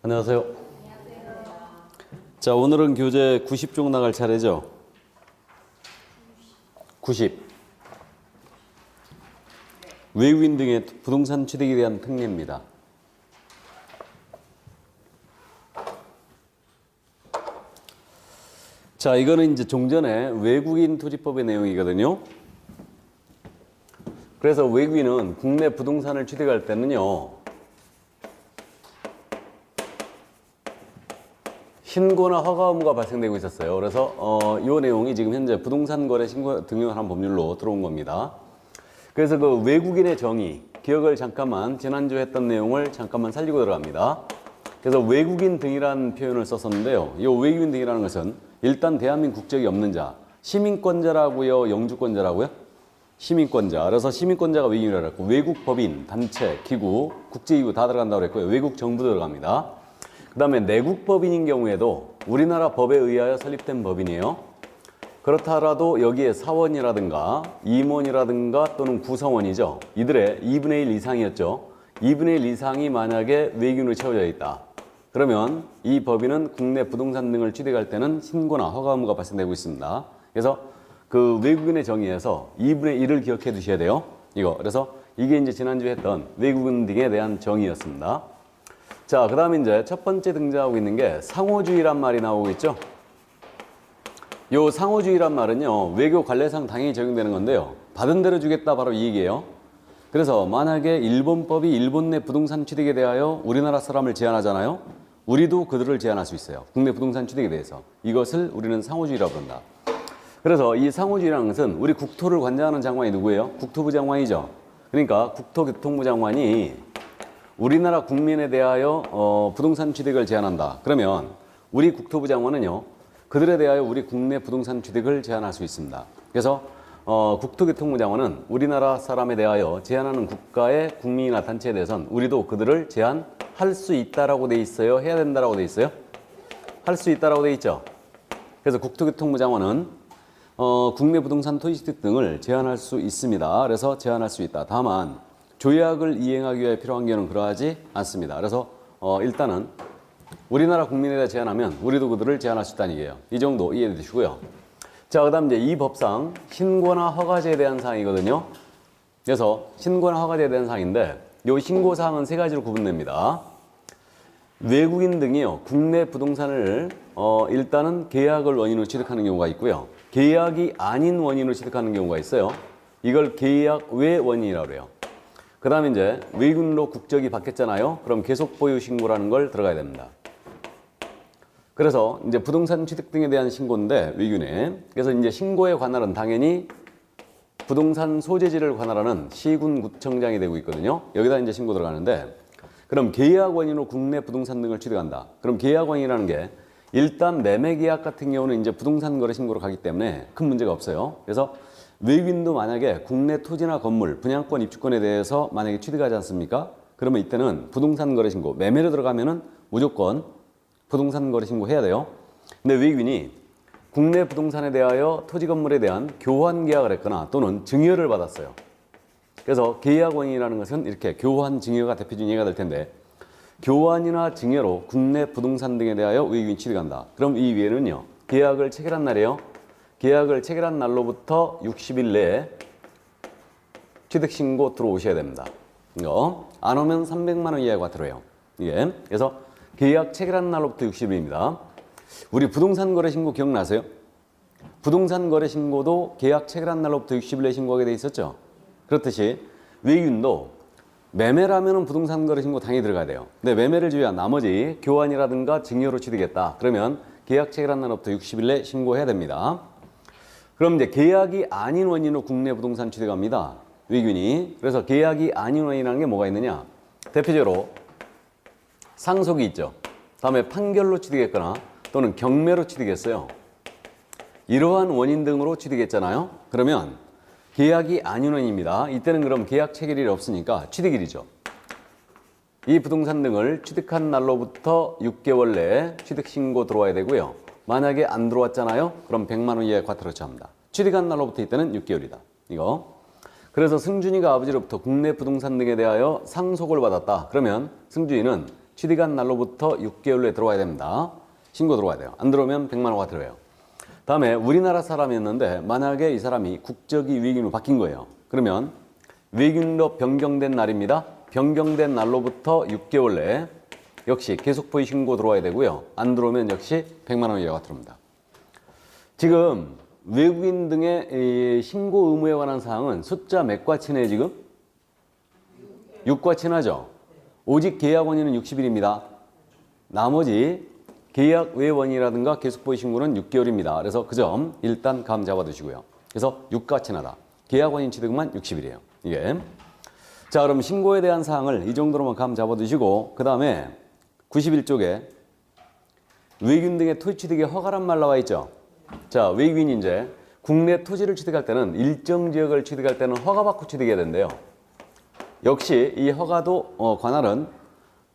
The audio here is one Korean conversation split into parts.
안녕하세요. 자, 오늘은 교재 90쪽 나갈 차례죠. 90. 외국인 등의 부동산 취득에 대한 특례입니다. 자, 이거는 이제 종전에 외국인 토지법의 내용이거든요. 그래서 외국인은 국내 부동산을 취득할 때는요, 신고나 허가 의무가 발생되고 있었어요. 그래서 이 내용이 지금 현재 부동산 거래 신고 등용하는 법률로 들어온 겁니다. 그래서 그 외국인의 정의, 기억을 잠깐만 지난주에 했던 내용을 잠깐만 살리고 들어갑니다. 그래서 외국인 등이라는 표현을 썼었는데요. 이 외국인 등이라는 것은 일단 대한민국 국적이 없는 자, 시민권자라고요, 영주권자라고요? 시민권자. 그래서 시민권자가 외국인이라고 했고, 외국 법인, 단체, 기구, 국제기구 다 들어간다고 했고요. 외국 정부도 들어갑니다. 그 다음에 내국 법인인 경우에도 우리나라 법에 의하여 설립된 법인이에요. 그렇다 하더라도 여기에 사원이라든가 임원이라든가 또는 구성원이죠. 이들의 2분의 1 이상이었죠. 2분의 1 이상이 만약에 외국인으로 채워져 있다. 그러면 이 법인은 국내 부동산 등을 취득할 때는 신고나 허가 의무가 발생되고 있습니다. 그래서 그 외국인의 정의에서 2분의 1을 기억해 두셔야 돼요. 이거. 그래서 이게 이제 지난주에 했던 외국인 등에 대한 정의였습니다. 자, 그 다음에 이제 첫 번째 등장하고 있는 게 상호주의란 말이 나오고 있죠. 요 상호주의란 말은요, 외교 관례상 당연히 적용되는 건데요. 받은 대로 주겠다, 바로 이 얘기예요. 그래서 만약에 일본법이 일본 내 부동산 취득에 대하여 우리나라 사람을 제한하잖아요. 우리도 그들을 제한할 수 있어요. 국내 부동산 취득에 대해서. 이것을 우리는 상호주의라고 한다. 그래서 이 상호주의라는 것은 우리 국토를 관장하는 장관이 누구예요? 국토부 장관이죠. 그러니까 국토교통부 장관이 우리나라 국민에 대하여 부동산 취득을 제한한다. 그러면 우리 국토부 장관은요, 그들에 대하여 우리 국내 부동산 취득을 제한할 수 있습니다. 그래서 국토교통부 장관은 우리나라 사람에 대하여 제한하는 국가의 국민이나 단체에 대해서는 우리도 그들을 제한할 수 있다라고 돼 있어요? 해야 된다라고 돼 있어요? 할 수 있다라고 돼 있죠. 그래서 국토교통부 장관은 국내 부동산 토지 취득 등을 제한할 수 있습니다. 그래서 제한할 수 있다. 다만 조약을 이행하기 위해 필요한 경우는 그러하지 않습니다. 그래서 일단은 우리나라 국민에 대해 제한하면 우리도 그들을 제한할 수 있다는 얘기예요. 이 정도 이해해 주시고요. 자, 그 다음 이제 이 법상 신고나 허가제에 대한 사항이거든요. 그래서 신고나 허가제에 대한 사항인데 이 신고사항은 세 가지로 구분됩니다. 외국인 등이요, 국내 부동산을 일단은 계약을 원인으로 취득하는 경우가 있고요. 계약이 아닌 원인으로 취득하는 경우가 있어요. 이걸 계약 외 원인이라고 해요. 그 다음에 이제 외국인으로 국적이 바뀌었잖아요. 그럼 계속 보유 신고라는 걸 들어가야 됩니다. 그래서 이제 부동산 취득 등에 대한 신고인데 외국인에. 그래서 이제 신고에 관할은 당연히 부동산 소재지를 관할하는 시군구청장이 되고 있거든요. 여기다 이제 신고 들어가는데, 그럼 계약 원인으로 국내 부동산 등을 취득한다. 그럼 계약 원인이라는 게 일단 매매 계약 같은 경우는 이제 부동산 거래 신고로 가기 때문에 큰 문제가 없어요. 그래서 외국인도 만약에 국내 토지나 건물, 분양권, 입주권에 대해서 만약에 취득하지 않습니까? 그러면 이때는 부동산 거래 신고, 매매로 들어가면은 무조건 부동산 거래 신고 해야 돼요. 근데 외국인이 국내 부동산에 대하여 토지 건물에 대한 교환 계약을 했거나 또는 증여를 받았어요. 그래서 계약 원인이라는 것은 이렇게 교환, 증여가 대표적인 예가 될 텐데, 교환이나 증여로 국내 부동산 등에 대하여 외국인이 취득한다. 그럼 이 위에는요, 계약을 체결한 날이에요. 계약을 체결한 날로부터 60일 내에 취득신고 들어오셔야 됩니다. 이거 안 오면 300만 원 이하가 들어요. 이게 그래서 계약 체결한 날로부터 60일입니다. 우리 부동산 거래 신고 기억나세요? 부동산 거래 신고도 계약 체결한 날로부터 60일 내에 신고하게 돼 있었죠. 그렇듯이 외국인도 매매라면은 부동산 거래 신고 당연히 들어가야 돼요. 근데 매매를 제외한 나머지 교환이라든가 증여로 취득했다. 그러면 계약 체결한 날로부터 60일 내에 신고해야 됩니다. 그럼 이제 계약이 아닌 원인으로 국내 부동산 취득합니다. 외국인이. 그래서 계약이 아닌 원인이라는 게 뭐가 있느냐? 대표적으로 상속이 있죠. 다음에 판결로 취득했거나 또는 경매로 취득했어요. 이러한 원인 등으로 취득했잖아요. 그러면 계약이 아닌 원인입니다. 이때는 그럼 계약 체결일이 없으니까 취득일이죠. 이 부동산 등을 취득한 날로부터 6개월 내에 취득신고 들어와야 되고요. 만약에 안 들어왔잖아요. 그럼 100만 원 이하의 과태료 처합니다. 취득한 날로부터 이때는 6개월이다. 이거. 그래서 승준이가 아버지로부터 국내 부동산 등에 대하여 상속을 받았다. 그러면 승준이는 취득한 날로부터 6개월 내에 들어와야 됩니다. 신고 들어와야 돼요. 안 들어오면 100만 원가 들어요. 다음에 우리나라 사람이었는데 만약에 이 사람이 국적이 외국인으로 바뀐 거예요. 그러면 외국인으로 변경된 날입니다. 변경된 날로부터 6개월 내에 역시 계속포위 신고 들어와야 되고요. 안 들어오면 역시 100만 원 이하가 들어옵니다. 지금 외국인 등의 신고 의무에 관한 사항은 숫자 몇 과치네 지금? 6과치나죠. 오직 계약 원인은 60일입니다. 나머지 계약 외 원인이라든가 계속포위 신고는 6개월입니다. 그래서 그 점 일단 감 잡아두시고요. 그래서 6과치나다. 계약 원인 취득만 60일이에요. 이게. 자, 그럼 신고에 대한 사항을 이 정도로만 감 잡아두시고 그 다음에 91쪽에 외국인 등의 토지 취득에 허가란 말 나와 있죠. 자, 외국인이 이제 국내 토지를 취득할 때는 일정 지역을 취득할 때는 허가받고 취득해야 된대요. 역시 이 허가도 관할은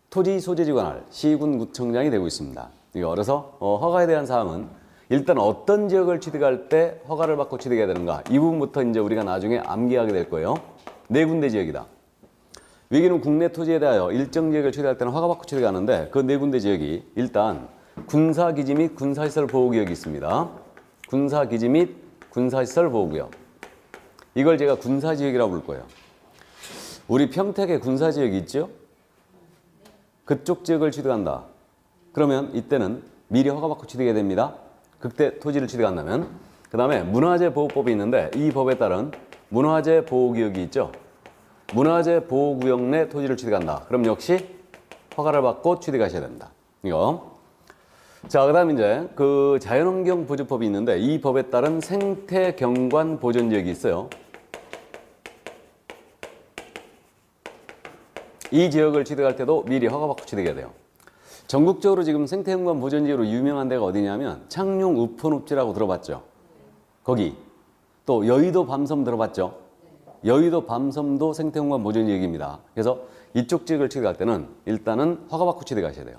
토지 소재지 관할 시군 구청장이 되고 있습니다. 그래서 허가에 대한 사항은 일단 어떤 지역을 취득할 때 허가를 받고 취득해야 되는가 이 부분부터 이제 우리가 나중에 암기하게 될 거예요. 네 군데 지역이다. 외국인은 국내 토지에 대하여 일정 지역을 취득할 때는 허가받고 취득하는데 그 네 군데 지역이 일단 군사기지 및 군사시설 보호구역이 있습니다. 군사기지 및 군사시설 보호구역. 이걸 제가 군사지역이라고 부를 거예요. 우리 평택에 군사지역이 있죠? 그쪽 지역을 취득한다. 그러면 이때는 미리 허가받고 취득해야 됩니다. 그때 토지를 취득한다면. 그 다음에 문화재 보호법이 있는데 이 법에 따른 문화재 보호구역이 있죠? 문화재 보호구역 내 토지를 취득한다. 그럼 역시 허가를 받고 취득하셔야 됩니다. 이거. 자, 그 다음 이제 그 자연환경 보조법이 있는데 이 법에 따른 생태경관 보존지역이 있어요. 이 지역을 취득할 때도 미리 허가받고 취득해야 돼요. 전국적으로 지금 생태경관 보존지역으로 유명한 데가 어디냐면 창룡 우포늪지라고 들어봤죠? 거기. 또 여의도 밤섬 들어봤죠? 여의도 밤섬도 생태경관 보존지역입니다. 그래서 이쪽 지역을 취득할 때는 일단은 허가받고 취득하셔야 돼요.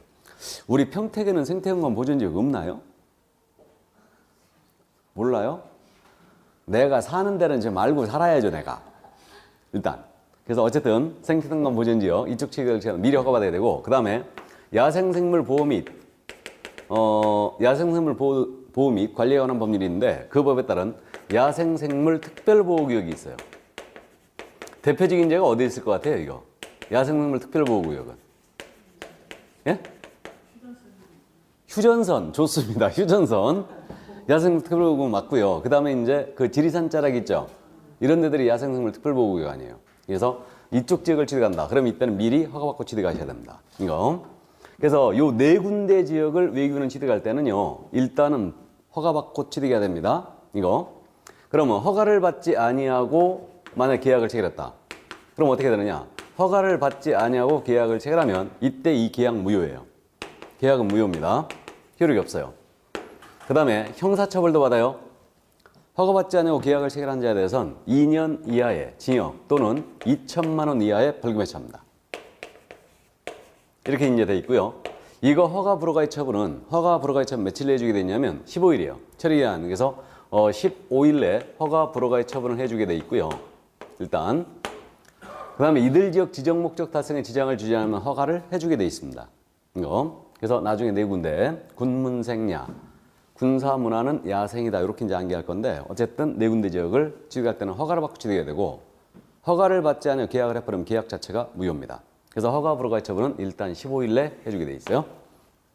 우리 평택에는 생태경관 보존지역 없나요? 몰라요? 내가 사는 데는 지금 알고 살아야죠, 내가. 일단. 그래서 어쨌든 생태경관 보존지역 이쪽 지역을 미리 허가받아야 되고 그 다음에 야생생물 보호 및 야생생물 보호 및 관리에 관한 법률이 있는데 그 법에 따른 야생생물 특별보호구역이 있어요. 대표적인 제가 어디 있을 것 같아요, 이거? 야생생물 특별보호구역은. 예? 휴전선. 좋습니다. 휴전선. 야생생물 특별보호구역 맞고요. 그 다음에 이제 그 지리산 자락 있죠? 이런 데들이 야생생물 특별보호구역 아니에요. 그래서 이쪽 지역을 취득한다. 그럼 이때는 미리 허가받고 취득하셔야 됩니다. 이거. 그래서 요 네 군데 지역을 외국인은 취득할 때는요. 일단은 허가받고 취득해야 됩니다. 이거. 그러면 허가를 받지 아니하고 만약 계약을 체결했다. 그럼 어떻게 되느냐? 허가를 받지 아니하고 계약을 체결하면 이때 이 계약 무효예요. 계약은 무효입니다. 효력이 없어요. 그 다음에 형사처벌도 받아요. 허가받지 아니하고 계약을 체결한 자에 대해서는 2년 이하의 징역 또는 2천만 원 이하의 벌금에 처합니다. 이렇게 이제 돼 있고요. 이거 허가 불허가의 처분은 허가 불허가의 처분 며칠 내에 해주게 되냐면 15일이에요. 처리기한. 그래서 15일 내에 허가 불허가의 처분을 해주게 돼 있고요. 일단 그 다음에 이들 지역 지정 목적 달성에 지장을 주지 않으면 허가를 해주게 돼 있습니다. 이거. 그래서 나중에 네 군데 군문생야 군사문화는 야생이다 이렇게 이제 암기할 건데 어쨌든 네 군데 지역을 취득할 때는 허가를 받고 취득해야 되고 허가를 받지 않으면 계약을 해버리면 계약 자체가 무효입니다. 그래서 허가 불허가의 처분은 일단 15일 내 해주게 돼 있어요.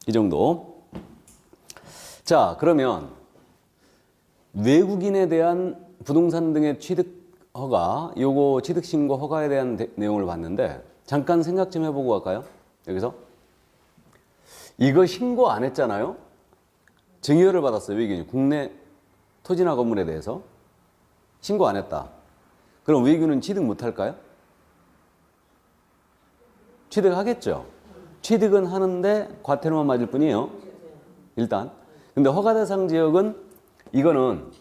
이 정도. 자, 그러면 외국인에 대한 부동산 등의 취득 허가, 요거 취득 신고 허가에 대한 내용을 봤는데 잠깐 생각 좀 해보고 갈까요? 여기서 이거 신고 안 했잖아요. 증여를 받았어요. 외국인이 국내 토지나 건물에 대해서 신고 안 했다. 그럼 외국인은 취득 못 할까요? 취득하겠죠. 취득은 하는데 과태료만 맞을 뿐이에요. 일단. 근데 허가 대상 지역은 이거는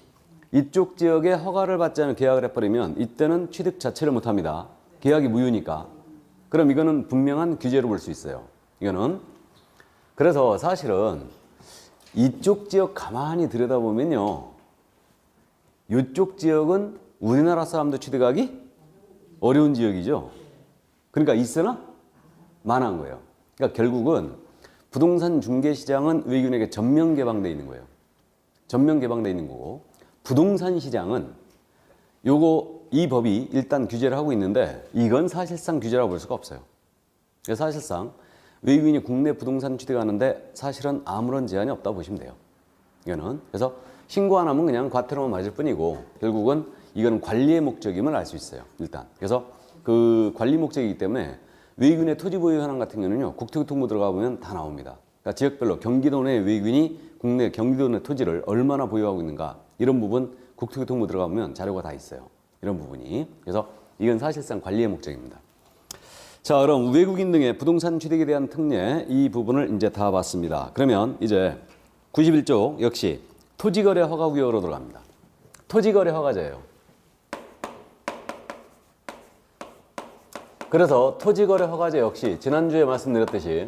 이쪽 지역에 허가를 받지 않은 계약을 해버리면 이때는 취득 자체를 못 합니다. 계약이 무효니까. 그럼 이거는 분명한 규제로 볼 수 있어요. 이거는. 그래서 사실은 이쪽 지역 가만히 들여다보면요. 이쪽 지역은 우리나라 사람도 취득하기 어려운 지역이죠. 그러니까 있으나 만한 거예요. 그러니까 결국은 부동산 중개시장은 외국인에게 전면 개방되어 있는 거예요. 전면 개방되어 있는 거고, 부동산 시장은 이 법이 일단 규제를 하고 있는데 이건 사실상 규제라고 볼 수가 없어요. 그래서 사실상 외국인이 국내 부동산 취득하는데 사실은 아무런 제한이 없다고 보시면 돼요. 이거는. 그래서 신고 안 하면 그냥 과태료만 맞을 뿐이고 결국은 이건 관리의 목적임을 알 수 있어요. 일단. 그래서 그 관리 목적이기 때문에 외국인의 토지 보유 현황 같은 경우는요, 국토교통부 들어가 보면 다 나옵니다. 그러니까 지역별로 경기도 내 외국인이 국내 경기도 내 토지를 얼마나 보유하고 있는가 이런 부분 국토교통부 들어가 보면 자료가 다 있어요. 이런 부분이. 그래서 이건 사실상 관리의 목적입니다. 자, 그럼 외국인 등의 부동산 취득에 대한 특례 이 부분을 이제 다 봤습니다. 그러면 이제 91조 역시 토지거래 허가구역으로 들어갑니다. 토지거래 허가제예요. 그래서 토지거래 허가제 역시 지난주에 말씀드렸듯이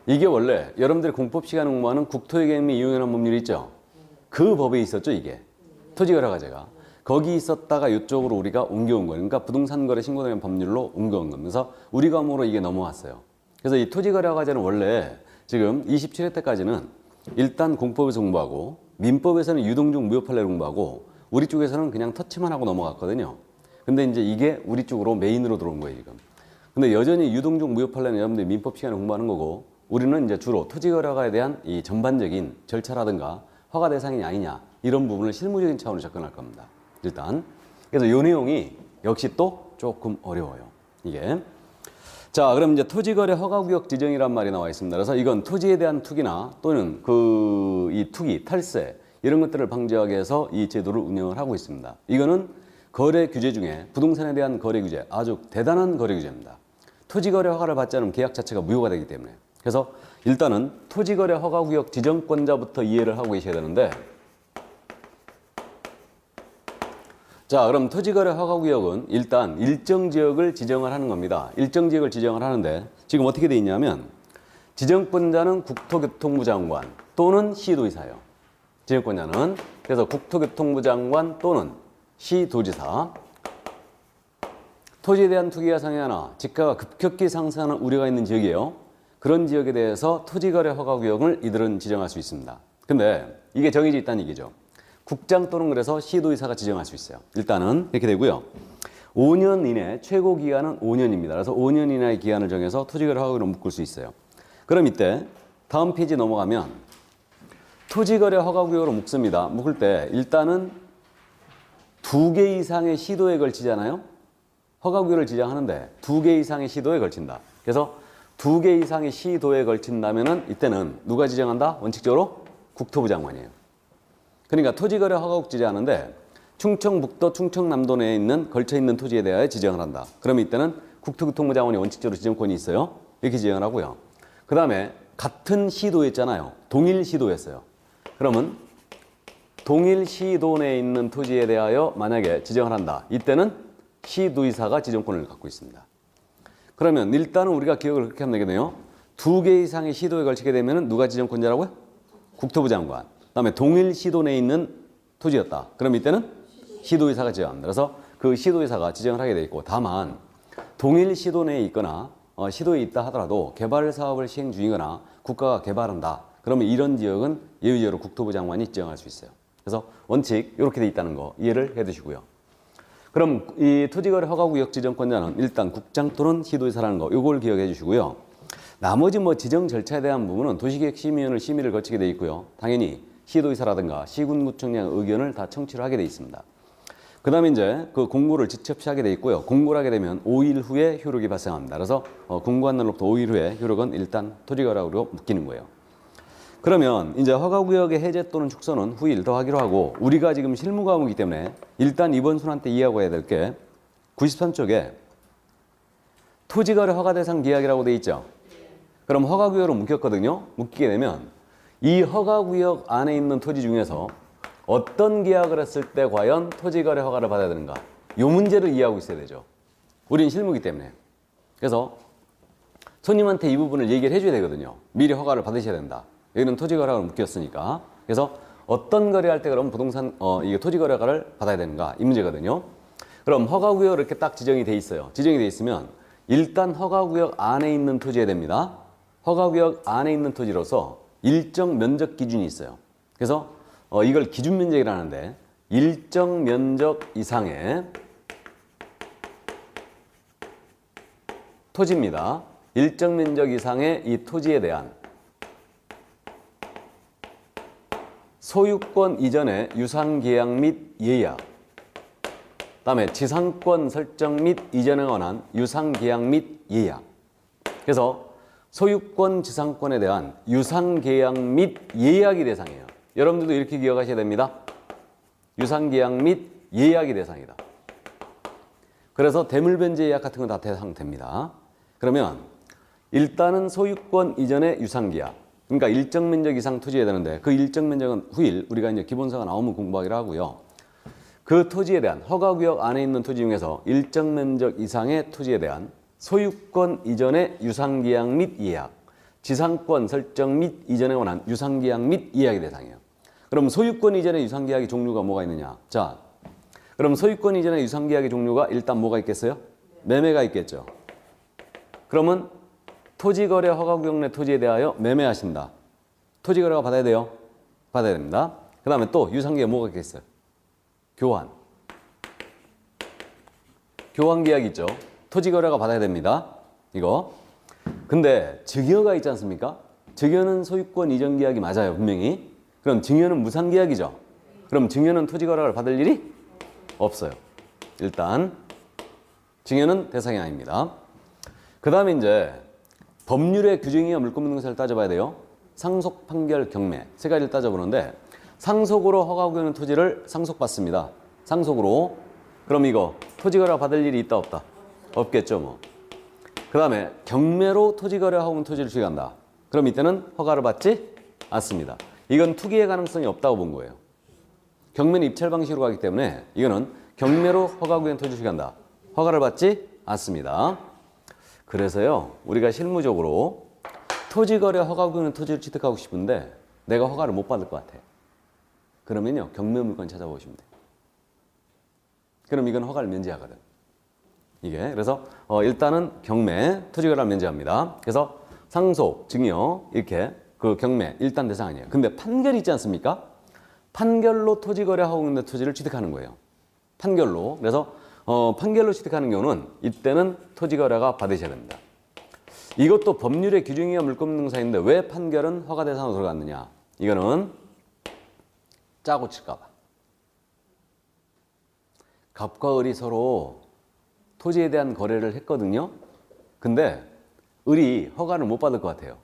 이게 원래 여러분들이 공법 시간에 공부하는 국토개혁 및 이용연한 법률이 있죠. 그 법에 있었죠, 이게. 토지거래 허가제가. 거기 있었다가 이쪽으로 우리가 옮겨온 거예요. 그러니까 부동산거래 신고된 법률로 옮겨온 거면서 우리 과목으로 이게 넘어왔어요. 그래서 이 토지거래 허가제는 원래 지금 27회 때까지는 일단 공법에서 공부하고 민법에서는 유동적 무효판례를 공부하고 우리 쪽에서는 그냥 터치만 하고 넘어갔거든요. 근데 이제 이게 우리 쪽으로 메인으로 들어온 거예요, 지금. 근데 여전히 유동적 무효판례는 여러분들이 민법 시간에 공부하는 거고 우리는 이제 주로 토지거래 허가에 대한 이 전반적인 절차라든가 허가 대상이냐 아니냐 이런 부분을 실무적인 차원으로 접근할 겁니다. 일단. 그래서 이 내용이 역시 또 조금 어려워요. 이게. 자, 그럼 이제 토지거래 허가구역 지정이란 말이 나와 있습니다. 그래서 이건 토지에 대한 투기나 또는 이 투기, 탈세 이런 것들을 방지하기 위해서 이 제도를 운영을 하고 있습니다. 이거는 거래 규제 중에 부동산에 대한 거래 규제, 아주 대단한 거래 규제입니다. 토지거래 허가를 받지 않으면 계약 자체가 무효가 되기 때문에. 그래서 일단은 토지거래 허가구역 지정권자부터 이해를 하고 계셔야 되는데 자, 그럼 토지거래 허가구역은 일단 일정 지역을 지정을 하는 겁니다. 일정 지역을 지정을 하는데 지금 어떻게 돼 있냐면 지정권자는 국토교통부 장관 또는 시도지사예요. 지정권자는. 그래서 국토교통부 장관 또는 시도지사. 토지에 대한 투기가 상해하나 지가가 급격히 상승하는 우려가 있는 지역이에요. 그런 지역에 대해서 토지거래 허가구역을 이들은 지정할 수 있습니다. 근데 이게 정해져 있다는 얘기죠. 국장 또는 그래서 시도지사가 지정할 수 있어요. 일단은 이렇게 되고요. 5년 이내, 최고 기간은 5년입니다. 그래서 5년 이내의 기간을 정해서 토지거래 허가구역으로 묶을 수 있어요. 그럼 이때 다음 페이지 넘어가면 토지거래 허가구역으로 묶습니다. 묶을 때 일단은 2개 이상의 시도에 걸치잖아요. 허가구역을 지정하는데 2개 이상의 시도에 걸친다. 그래서 2개 이상의 시도에 걸친다면은 이때는 누가 지정한다? 원칙적으로 국토부 장관이에요. 그러니까 토지거래 허가구역 지정하는데 충청북도, 충청남도 내에 있는 걸쳐있는 토지에 대하여 지정을 한다. 그러면 이때는 국토교통부 장관이 원칙적으로 지정권이 있어요. 이렇게 지정을 하고요. 그 다음에 같은 시도였잖아요. 동일시도였어요. 그러면 동일시도 내에 있는 토지에 대하여 만약에 지정을 한다. 이때는 시도지사가 지정권을 갖고 있습니다. 그러면 일단은 우리가 기억을 그렇게 하면 되겠네요. 2개 이상의 시도에 걸치게 되면 누가 지정권자라고요? 국토부 장관. 그다음에 동일 시도 내에 있는 토지였다. 그럼 이때는 시도지사가 지정합니다. 그래서 그 시도지사가 지정을 하게 돼 있고 다만 동일 시도 내에 있거나 시도에 있다 하더라도 개발 사업을 시행 중이거나 국가가 개발한다. 그러면 이런 지역은 예외적으로 국토부 장관이 지정할 수 있어요. 그래서 원칙 이렇게 돼 있다는 거 이해를 해 두시고요. 그럼 이 토지거래 허가구역 지정권자는 일단 국장 또는 시도지사라는 거 이걸 기억해 주시고요. 나머지 지정 절차에 대한 부분은 도시계획심의위원회 심의를 거치게 돼 있고요. 당연히 시도지사라든가 시군구청장 의견을 다 청취를 하게 돼 있습니다. 그 다음에 이제 그 공고를 지첩시하게 돼 있고요. 공고를 하게 되면 5일 후에 효력이 발생합니다. 그래서 공고한 날로부터 5일 후에 효력은 일단 토지거래로 묶이는 거예요. 그러면 이제 허가구역의 해제 또는 축소는 후일 더 하기로 하고 우리가 지금 실무 과목이기 때문에 일단 이번 순환 때 이해하고 해야 될 게 93쪽에 토지거래 허가 대상 계약이라고 돼 있죠. 그럼 허가구역으로 묶였거든요. 묶이게 되면 이 허가구역 안에 있는 토지 중에서 어떤 계약을 했을 때 과연 토지거래 허가를 받아야 되는가 이 문제를 이해하고 있어야 되죠. 우린 실무이기 때문에. 그래서 손님한테 이 부분을 얘기를 해줘야 되거든요. 미리 허가를 받으셔야 된다. 여기는 토지거래가 묶였으니까. 그래서 어떤 거래할 때 그럼 부동산 이게 토지거래 허가를 받아야 되는가 이 문제거든요. 그럼 허가구역 이렇게 딱 지정이 돼 있어요. 지정이 돼 있으면 일단 허가구역 안에 있는 토지에 됩니다. 허가구역 안에 있는 토지로서 일정 면적 기준이 있어요. 그래서 이걸 기준 면적이라는데 일정 면적 이상의 토지입니다. 일정 면적 이상의 이 토지에 대한 소유권 이전의 유상계약 및 예약, 그다음에 지상권 설정 및 이전에 관한 유상계약 및 예약. 그래서 소유권 지상권에 대한 유상계약 및 예약이 대상이에요. 여러분들도 이렇게 기억하셔야 됩니다. 유상계약 및 예약이 대상이다. 그래서 대물변제 예약 같은 건 다 대상됩니다. 그러면 일단은 소유권 이전의 유상계약, 그러니까 일정 면적 이상 토지해야 되는데 그 일정 면적은 후일 우리가 이제 기본서가 나오면 공부하기로 하고요. 그 토지에 대한 허가구역 안에 있는 토지 중에서 일정 면적 이상의 토지에 대한 소유권 이전의 유상계약 및 예약, 지상권 설정 및 이전에 관한 유상계약 및 예약의 대상이에요. 그럼 소유권 이전의 유상계약의 종류가 뭐가 있느냐? 자, 그럼 소유권 이전의 유상계약의 종류가 일단 뭐가 있겠어요? 매매가 있겠죠. 그러면 토지거래 허가구역 내 토지에 대하여 매매하신다. 토지거래가 받아야 돼요? 받아야 됩니다. 그 다음에 또 유상계약 뭐가 있겠어요? 교환. 교환계약 있죠. 토지거래가 받아야 됩니다. 이거. 근데 증여가 있지 않습니까? 증여는 소유권 이전 계약이 맞아요. 분명히. 그럼 증여는 무상계약이죠. 그럼 증여는 토지거래를 받을 일이 없어요. 일단 증여는 대상이 아닙니다. 그 다음에 이제 법률의 규정이와 물권분등사를 따져봐야 돼요. 상속, 판결, 경매 세 가지를 따져보는데 상속으로 허가구역의 토지를 상속받습니다. 상속으로. 그럼 이거 토지거래 받을 일이 있다 없다? 없겠죠 뭐. 그 다음에 경매로 토지거래하고 있는 토지를 취득한다. 그럼 이때는 허가를 받지 않습니다. 이건 투기의 가능성이 없다고 본 거예요. 경매는 입찰 방식으로 가기 때문에 이거는 경매로 허가구역 토지를 취득한다. 허가를 받지 않습니다. 그래서요 우리가 실무적으로 토지거래 허가구역 토지를 취득하고 싶은데 내가 허가를 못 받을 것 같아. 그러면요 경매물건 찾아보시면 돼요. 그럼 이건 허가를 면제하거든. 이게 그래서 일단은 경매 토지거래를 면제합니다. 그래서 상속, 증여 이렇게 그 경매 일단 대상 아니에요. 근데 판결이 있지 않습니까? 판결로 토지거래하고 있는 토지를 취득하는 거예요. 판결로. 그래서 판결로 취득하는 경우는 이때는 토지거래가 받으셔야 됩니다. 이것도 법률의 규정이와 물권분등사인데 왜 판결은 허가 대상으로 들어갔느냐? 이거는 짜고 칠까 봐. 갑과 을이 서로 토지에 대한 거래를 했거든요. 근데 을이 허가를 못 받을 것 같아요.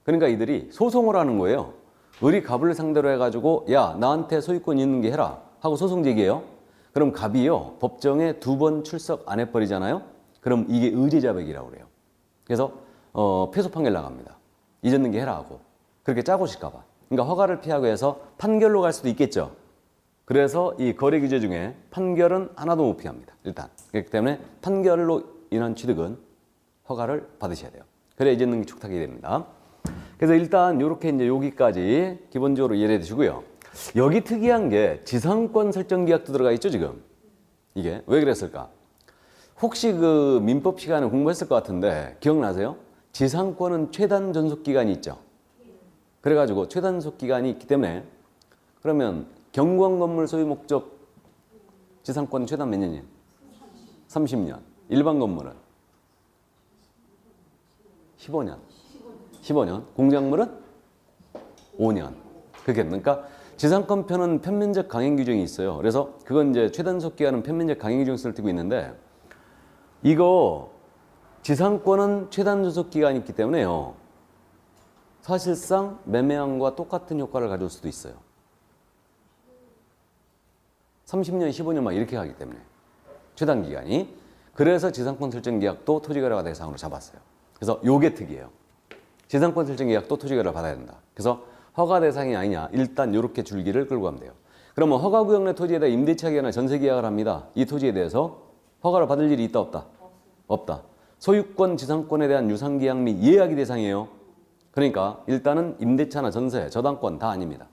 그러니까 이들이 소송을 하는 거예요. 을이 갑을 상대로 해가지고 야 나한테 소유권 있는 게 해라 하고 소송 제기해요. 그럼 갑이요 법정에 2번 출석 안 해버리잖아요. 그럼 이게 의제자백이라고 그래요. 그래서 패소 판결 나갑니다. 잊었는 게 해라 하고. 그렇게 짜고 칠까 봐. 그러니까 허가를 피하고 해서 판결로 갈 수도 있겠죠. 그래서 이 거래 규제 중에 판결은 하나도 못 피합니다. 일단. 그렇기 때문에 판결로 인한 취득은 허가를 받으셔야 돼요. 그래야 잊었는 게 축탁이 됩니다. 그래서 일단 이렇게 이제 여기까지 기본적으로 이해해 두시고요. 여기 특이한 게 지상권 설정 계약도 들어가 있죠, 지금. 이게 왜 그랬을까? 혹시 그 민법 시간에 공부했을 것 같은데 기억나세요? 지상권은 최단 존속 기간이 있죠. 그래가지고 최단 존속 기간이 있기 때문에 그러면 경관 건물 소유 목적 지상권 최단 몇 년이에요? 30년. 일반 건물은 15년. 15년. 공작물은 5년. 그게 그러니까 지상권편은 편면적 강행 규정이 있어요. 그래서 그건 이제 최단속 기간은 편면적 강행 규정을 띠고 있는데 이거 지상권은 최단 존속 기간이 있기 때문에요. 사실상 매매항과 똑같은 효과를 가져올 수도 있어요. 30년, 15년 막 이렇게 가기 때문에 최단 기간이. 그래서 지상권 설정 계약도 토지거래가 대상으로 잡았어요. 그래서 요게 특이해요. 지상권 설정 계약도 토지거래를 받아야 된다. 그래서 허가 대상이 아니냐. 일단 이렇게 줄기를 끌고 가면 돼요. 그러면 허가구역 내 토지에 대해 임대차 계약이나 전세 계약을 합니다. 이 토지에 대해서 허가를 받을 일이 있다 없다? 없다. 소유권 지상권에 대한 유상계약 및 예약이 대상이에요. 그러니까 일단은 임대차나 전세, 저당권 다 아닙니다.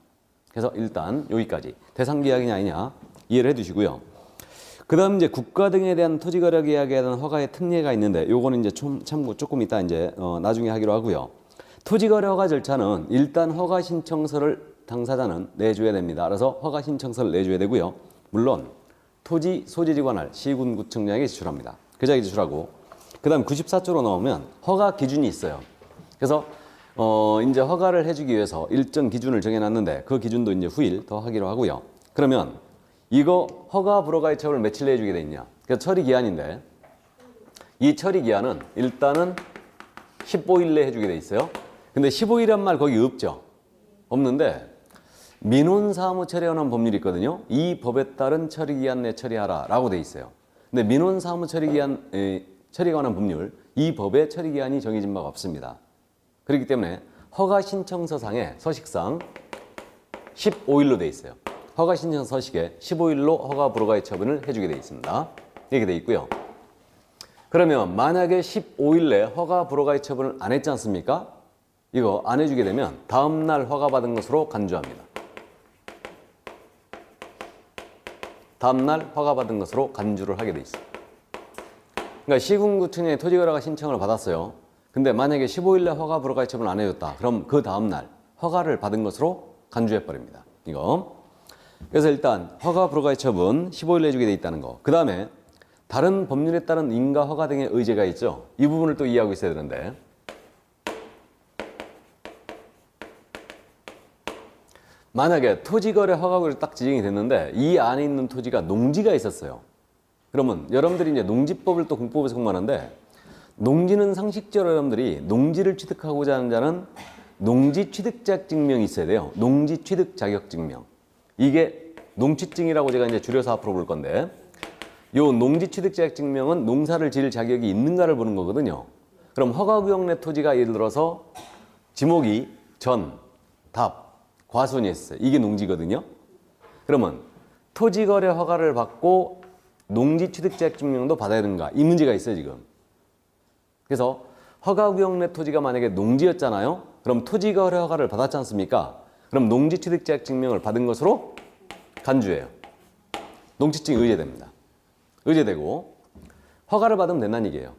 그래서 일단 여기까지 대상 계약이냐 아니냐 이해를 해두시고요. 그다음 이제 국가 등에 대한 토지 거래 계약에 대한 허가의 특례가 있는데 요거는 이제 참고 조금 이따 이제 나중에 하기로 하고요. 토지 거래 허가 절차는 일단 허가 신청서를 당사자는 내줘야 됩니다. 그래서 허가 신청서를 내줘야 되고요. 물론 토지 소재지 관할 시군구청장에게 제출합니다. 그자에게 제출하고 그다음 94조로 나오면 허가 기준이 있어요. 그래서 이제 허가를 해주기 위해서 일정 기준을 정해놨는데 그 기준도 이제 후일 더 하기로 하고요. 그러면 이거 허가 불허가의 처분을 며칠 내주게 돼 있냐? 그래서 처리 기한인데 이 처리 기한은 일단은 15일 내에 해주게 돼 있어요. 근데 15일이란 말 거기 없죠? 없는데 민원사무처리하는 법률이 있거든요. 이 법에 따른 처리기한 내 처리하라 라고 돼 있어요. 근데 민원사무처리기한 처리에 관한 법률 이 법의 처리기한이 정해진 바가 없습니다. 그렇기 때문에 허가신청서상의 서식상 15일로 돼 있어요. 허가신청 서식에 15일로 허가 불허가의 처분을 해주게 돼 있습니다. 이렇게 돼 있고요. 그러면 만약에 15일 내에 허가 불허가의 처분을 안 했지 않습니까? 이거 안 해주게 되면 다음날 허가받은 것으로 간주합니다. 다음날 허가받은 것으로 간주를 하게 돼 있어요. 그러니까 시군구청에 토지거래가 신청을 받았어요. 근데 만약에 15일 내 허가 불허가의 처분을 안 해줬다. 그럼 그 다음날 허가를 받은 것으로 간주해버립니다. 이거. 그래서 일단 허가 불허가의 처분 15일 내주게 돼 있다는 거. 그 다음에 다른 법률에 따른 인가 허가 등의 의제가 있죠. 이 부분을 또 이해하고 있어야 되는데 만약에 토지거래 허가구역이 딱 지정이 됐는데 이 안에 있는 토지가 농지가 있었어요. 그러면 여러분들이 이제 농지법을 또 공법에서 공부하는데 농지는 상식적으로 여러분들이 농지를 취득하고자 하는 자는 농지 취득 자격증명이 있어야 돼요. 농지 취득 자격증명. 이게 농취증이라고 제가 이제 줄여서 앞으로 볼 건데 요 농지 취득 자격증명은 농사를 지을 자격이 있는가를 보는 거거든요. 그럼 허가구역 내 토지가 예를 들어서 지목이 전, 답, 과수원이 있어요. 이게 농지거든요. 그러면 토지거래 허가를 받고 농지 취득 자격증명도 받아야 되는가? 이 문제가 있어요, 지금. 그래서 허가구역 내 토지가 만약에 농지였잖아요. 그럼 토지거래 허가를 받았지 않습니까? 그럼 농지 취득 자격증명을 받은 것으로 간주해요. 농취증이 의제됩니다. 의제되고 허가를 받으면 된다는 얘기예요.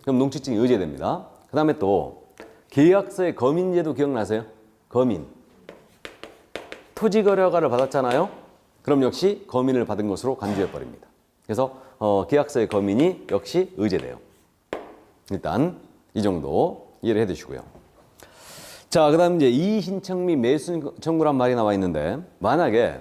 그럼 농취증이 의제됩니다. 그 다음에 또 계약서의 거민제도 기억나세요? 거민. 토지거래 허가를 받았잖아요. 그럼 역시 거민을 받은 것으로 간주해버립니다. 그래서 계약서의 거민이 역시 의제돼요. 일단 이 정도 이해를 해두시고요. 자, 그 다음 이제 이의 신청 및 매수 청구란 말이 나와 있는데 만약에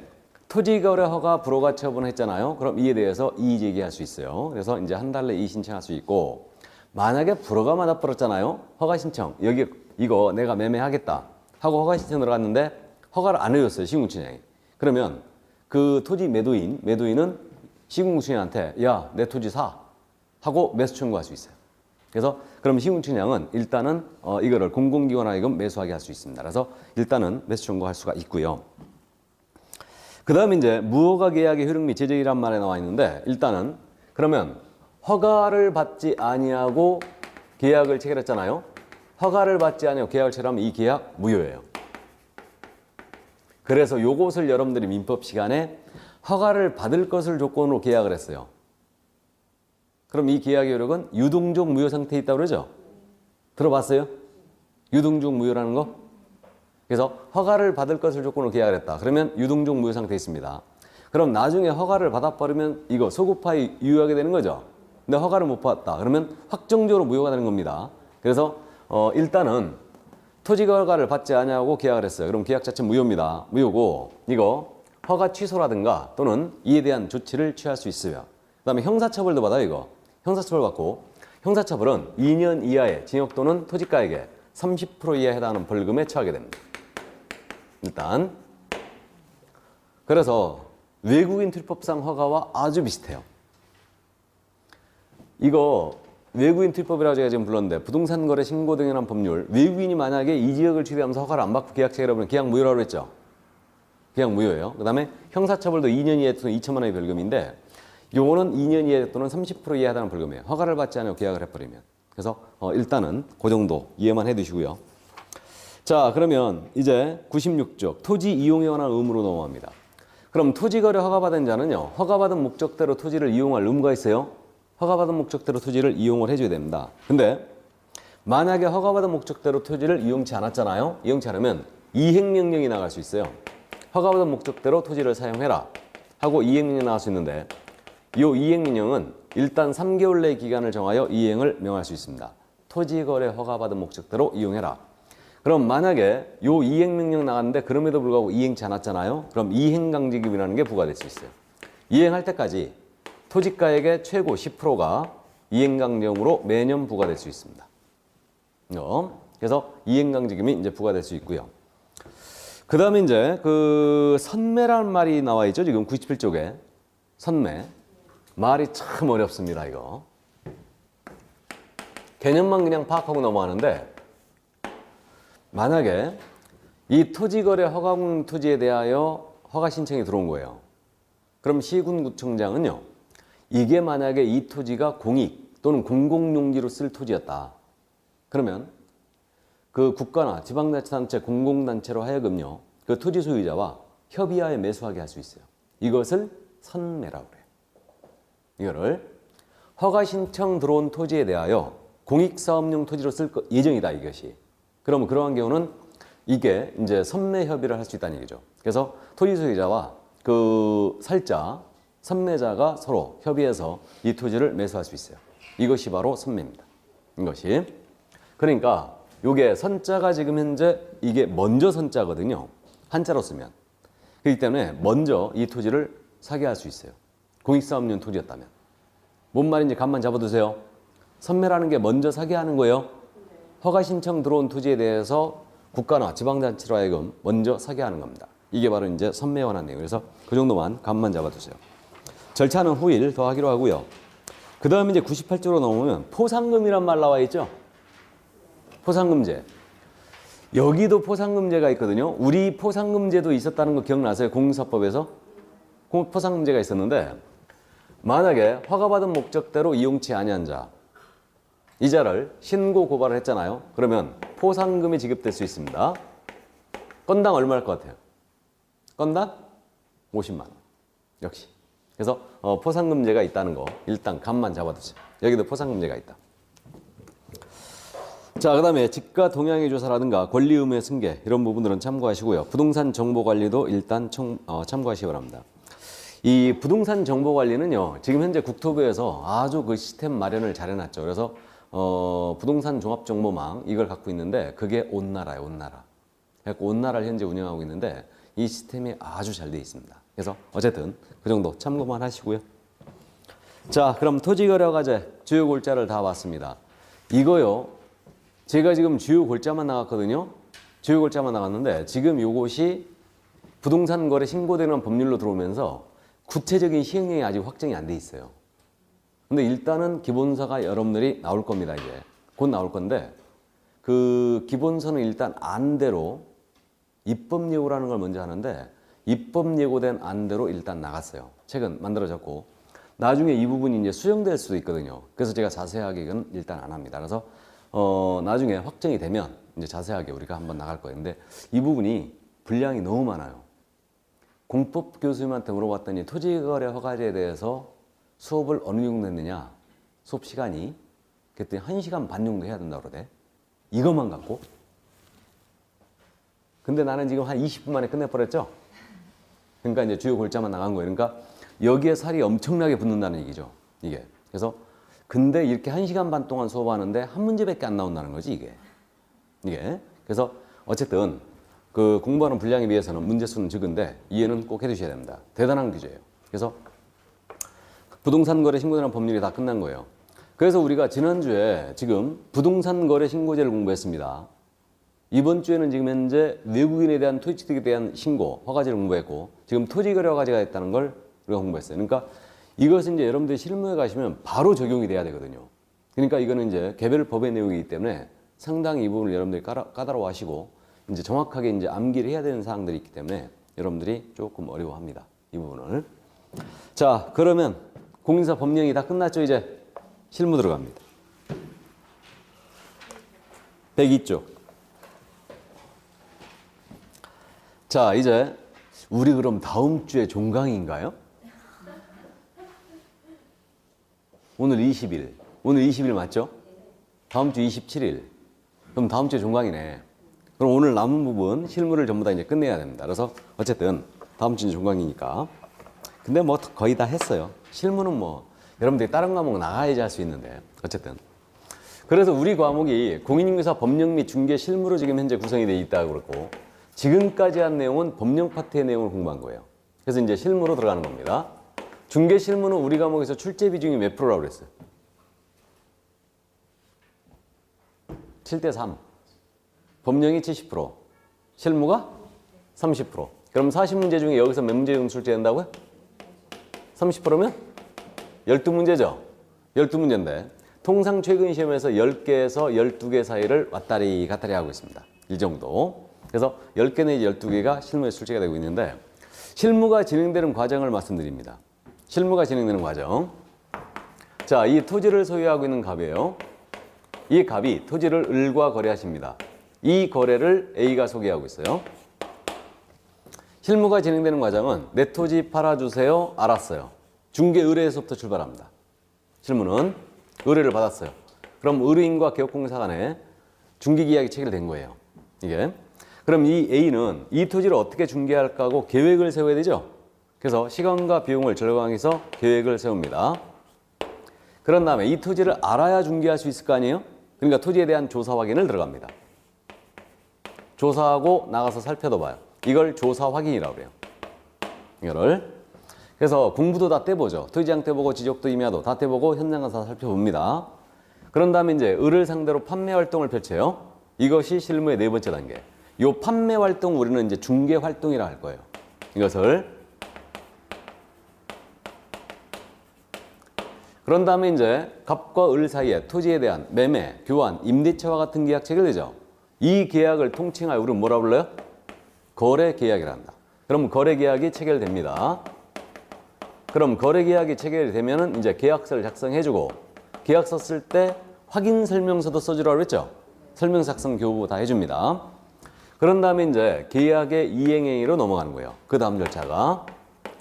토지거래 허가 불허가 처분을 했잖아요. 그럼 이에 대해서 이의 제기할 수 있어요. 그래서 이제 한 달 내에 이의 신청할 수 있고 만약에 불허가 맞아버렸잖아요. 허가 신청 여기 이거 내가 매매하겠다 하고 허가 신청 들어갔는데 허가를 안 해줬어요. 시군구청장이. 그러면 그 토지 매도인은 시군구청장한테 야, 내 토지 사 하고 매수 청구할 수 있어요. 그래서 그럼 시군구청장은 일단은 이거를 공공기관 하여금 매수하게 할 수 있습니다. 그래서 일단은 매수 청구할 수가 있고요. 그 다음에 이제 무허가 계약의 효력 및 제적이란 말에 나와 있는데 일단은 그러면 허가를 받지 아니하고 계약을 체결했잖아요. 허가를 받지 아니하고 계약을 체결하면 이 계약 무효예요. 그래서 요것을 여러분들이 민법 시간에 허가를 받을 것을 조건으로 계약을 했어요. 그럼 이 계약의 효력은 유동적 무효 상태에 있다고 그러죠? 들어봤어요? 유동적 무효라는 거? 그래서 허가를 받을 것을 조건으로 계약을 했다. 그러면 유동적 무효 상태에 있습니다. 그럼 나중에 허가를 받아버리면 이거 소급하에 유효하게 되는 거죠? 근데 허가를 못 받았다. 그러면 확정적으로 무효가 되는 겁니다. 그래서 일단은 토지가 허가를 받지 않냐고 계약을 했어요. 그럼 계약 자체 무효입니다. 무효고 이거 허가 취소라든가 또는 이에 대한 조치를 취할 수 있어요. 그 다음에 형사처벌도 받아요. 이거 형사처벌 받고 형사처벌은 2년 이하의 징역 또는 토지가액의 30% 이하에 해당하는 벌금에 처하게 됩니다. 일단 그래서 외국인 투입법상 허가와 아주 비슷해요. 이거 외국인 투입법이라고 제가 지금 불렀는데 부동산 거래 신고 등에 관한 법률 외국인이 만약에 이 지역을 취득하면서 허가를 안 받고 계약 체결하면 계약 무효라고 그랬죠. 계약 무효예요. 그 다음에 형사처벌도 2년 이하 또는 2천만 원의 벌금인데 요거는 2년 이하 또는 30% 이하에 해당하는 벌금이에요. 허가를 받지 않고 계약을 해버리면. 그래서 일단은 그 정도 이해만 해두시고요. 자, 그러면 이제 96쪽 토지 이용에 관한 의무로 넘어갑니다. 그럼 토지거래 허가받은 자는요, 허가받은 목적대로 토지를 이용할 의무가 있어요. 허가받은 목적대로 토지를 이용을 해줘야 됩니다. 근데 만약에 허가받은 목적대로 토지를 이용치 않았잖아요. 이용치 않으면 이행명령이 나갈 수 있어요. 허가받은 목적대로 토지를 사용해라 하고 이행명령이 나갈 수 있는데, 이 이행명령은 일단 3개월 내 기간을 정하여 이행을 명할 수 있습니다. 토지거래 허가받은 목적대로 이용해라. 그럼 만약에 요 이행명령 나갔는데 그럼에도 불구하고 이행치 않았잖아요. 그럼 이행강제금이라는 게 부과될 수 있어요. 이행할 때까지 토지가액의 최고 10%가 이행강제금으로 매년 부과될 수 있습니다. 그래서 이행강제금이 이제 부과될 수 있고요. 그 다음에 이제 그 선매라는 말이 나와 있죠. 지금 97쪽에. 선매. 말이 참 어렵습니다, 이거. 개념만 그냥 파악하고 넘어가는데, 만약에 이 토지거래 허가공 토지에 대하여 허가 신청이 들어온 거예요. 그럼 시군구청장은요, 이게 만약에 이 토지가 공익 또는 공공용지로 쓸 토지였다. 그러면 그 국가나 지방자치단체, 공공단체로 하여금요, 그 토지 소유자와 협의하에 매수하게 할 수 있어요. 이것을 선매라고 그래요. 이거를 허가 신청 들어온 토지에 대하여 공익사업용 토지로 쓸 예정이다, 이것이. 그러면 그러한 경우는 이게 이제 선매 협의를 할 수 있다는 얘기죠. 그래서 토지 소유자와 그 살자, 선매자가 서로 협의해서 이 토지를 매수할 수 있어요. 이것이 바로 선매입니다. 이것이. 그러니까 요게 선자가 지금 현재 이게 먼저 선자거든요. 한자로 쓰면. 그렇기 때문에 먼저 이 토지를 사게 할 수 있어요. 공익사업용 토지였다면. 뭔 말인지 감만 잡아두세요. 선매라는 게 먼저 사게 하는 거예요. 허가 신청 들어온 토지에 대해서 국가나 지방자치로 하여금 먼저 사게 하는 겁니다. 이게 바로 이제 선매에 관한 내용. 그래서 그 정도만 감만 잡아두세요. 절차는 후일 더 하기로 하고요. 그 다음에 이제 98쪽으로 넘으면 포상금이란 말 나와 있죠. 포상금제. 여기도 포상금제가 있거든요. 우리 포상금제도 있었다는 거 기억나세요? 공사법에서? 포상금제가 있었는데, 만약에 허가받은 목적대로 이용치 아니한 자, 이 자를 신고 고발을 했잖아요. 그러면 포상금이 지급될 수 있습니다. 건당 얼마일 것 같아요? 건당 50만 원. 역시. 그래서 포상금제가 있다는 거 일단 감만 잡아두세요. 여기도 포상금제가 있다. 자, 그 다음에 집가 동향의 조사라든가 권리 의무의 승계 이런 부분들은 참고하시고요. 부동산 정보 관리도 일단 참고하시기 바랍니다. 이 부동산 정보 관리는요, 지금 현재 국토부에서 아주 그 시스템 마련을 잘 해놨죠. 그래서 부동산 종합정보망 이걸 갖고 있는데 그게 온나라예요, 온나라. 그래서 온나라를 현재 운영하고 있는데 이 시스템이 아주 잘 되어 있습니다. 그래서 어쨌든 그 정도 참고만 하시고요. 자, 그럼 토지거래과제 주요 골자를 다 봤습니다. 이거요, 제가 지금 주요 골자만 나갔거든요. 주요 골자만 나갔는데 지금 요것이 부동산 거래 신고되는 법률로 들어오면서 구체적인 시행령이 아직 확정이 안 돼 있어요. 근데 일단은 기본서가 여러분들이 나올 겁니다, 이제. 곧 나올 건데, 그 기본서는 일단 안대로 입법 예고라는 걸 먼저 하는데, 입법 예고된 안대로 일단 나갔어요. 최근 만들어졌고, 나중에 이 부분이 이제 수정될 수도 있거든요. 그래서 제가 자세하게는 일단 안 합니다. 그래서, 나중에 확정이 되면 이제 자세하게 우리가 한번 나갈 거예요. 근데 이 부분이 분량이 너무 많아요. 공법 교수님한테 물어봤더니 토지거래 허가제에 대해서 수업을 어느 정도 했느냐? 수업 시간이 그랬더니 1시간 반 정도 해야 된다고 그러대. 이것만 갖고. 근데 나는 지금 한 20분 만에 끝내버렸죠? 그러니까 이제 주요 골자만 나간 거예요. 그러니까 여기에 살이 엄청나게 붙는다는 얘기죠. 이게. 그래서 근데 이렇게 1시간 반 동안 수업하는데 한 문제밖에 안 나온다는 거지, 이게. 이게. 그래서 어쨌든 그 공부하는 분량에 비해서는 문제 수는 적은데 이해는 꼭 해두셔야 됩니다. 대단한 규제예요. 그래서 부동산 거래 신고되는 법률이 다 끝난 거예요. 그래서 우리가 지난주에 지금 부동산 거래 신고제를 공부했습니다. 이번 주에는 지금 현재 외국인에 대한 토지취득에 대한 신고, 허가제를 공부했고 지금 토지거래 허가제가 있다는 걸 우리가 공부했어요. 그러니까 이것은 이제 여러분들이 실무에 가시면 바로 적용이 돼야 되거든요. 그러니까 이거는 이제 개별 법의 내용이기 때문에 상당히 이 부분을 여러분들이 까다로워하시고 이제 정확하게 이제 암기를 해야 되는 사항들이 있기 때문에 여러분들이 조금 어려워합니다. 이 부분을. 자, 그러면 공인사 법령이 다 끝났죠. 이제 실무 들어갑니다. 102쪽. 자, 이제 우리 그럼 다음 주에 종강인가요? 오늘 20일. 오늘 20일 맞죠? 다음 주 27일. 그럼 다음 주에 종강이네. 그럼 오늘 남은 부분 실무를 전부 다 이제 끝내야 됩니다. 그래서 어쨌든 다음 주는 종강이니까. 근데 뭐 거의 다 했어요. 실무는 뭐 여러분들이 다른 과목 나가야지 할 수 있는데 어쨌든. 그래서 우리 과목이 공인인증서 법령 및 중개 실무로 지금 현재 구성이 되어 있다고 그랬고 지금까지 한 내용은 법령 파트의 내용을 공부한 거예요. 그래서 이제 실무로 들어가는 겁니다. 중개 실무는 우리 과목에서 출제 비중이 몇 프로라고 그랬어요? 7대 3. 법령이 70%, 실무가 30%. 그럼 40문제 중에 여기서 몇 문제 정도 출제된다고요? 30%면 12문제죠. 12문제인데 통상 최근 시험에서 10개에서 12개 사이를 왔다리 갔다리 하고 있습니다. 이 정도. 그래서 10개 내지 12개가 실무에 출제가 되고 있는데 실무가 진행되는 과정을 말씀드립니다. 실무가 진행되는 과정. 자, 이 토지를 소유하고 있는 갑이에요. 이 갑이 토지를 을과 거래하십니다. 이 거래를 A가 소개하고 있어요. 실무가 진행되는 과정은 내 토지 팔아주세요. 알았어요. 중개 의뢰에서부터 출발합니다. 실무는 의뢰를 받았어요. 그럼 의뢰인과 개업공사 간에 중개계약이 체결된 거예요. 이게. 그럼 이 A는 이 토지를 어떻게 중개할까 하고 계획을 세워야 되죠. 그래서 시간과 비용을 절감해서 계획을 세웁니다. 그런 다음에 이 토지를 알아야 중개할 수 있을 거 아니에요? 그러니까 토지에 대한 조사 확인을 들어갑니다. 조사하고 나가서 살펴도 봐요. 이걸 조사 확인이라고 그래요. 이거를. 그래서 공부도 다 떼보죠. 토지장 떼보고 지적도 임야도 다 떼보고 현장 가서 살펴봅니다. 그런 다음에 이제 을을 상대로 판매 활동을 펼쳐요. 이것이 실무의 네 번째 단계. 이 판매 활동 우리는 이제 중개 활동이라 할 거예요. 이것을. 그런 다음에 이제 갑과 을 사이에 토지에 대한 매매, 교환, 임대차와 같은 계약 체결되죠. 이 계약을 통칭하여 우리는 뭐라 불러요? 거래 계약이라 한다. 그럼 거래 계약이 체결됩니다. 그럼 거래 계약이 체결이 되면은 이제 계약서를 작성해주고 계약서 쓸 때 확인 설명서도 써주라고 그랬죠. 설명서 작성 교부 다 해줍니다. 그런 다음에 이제 계약의 이행행위로 넘어가는 거예요. 그 다음 절차가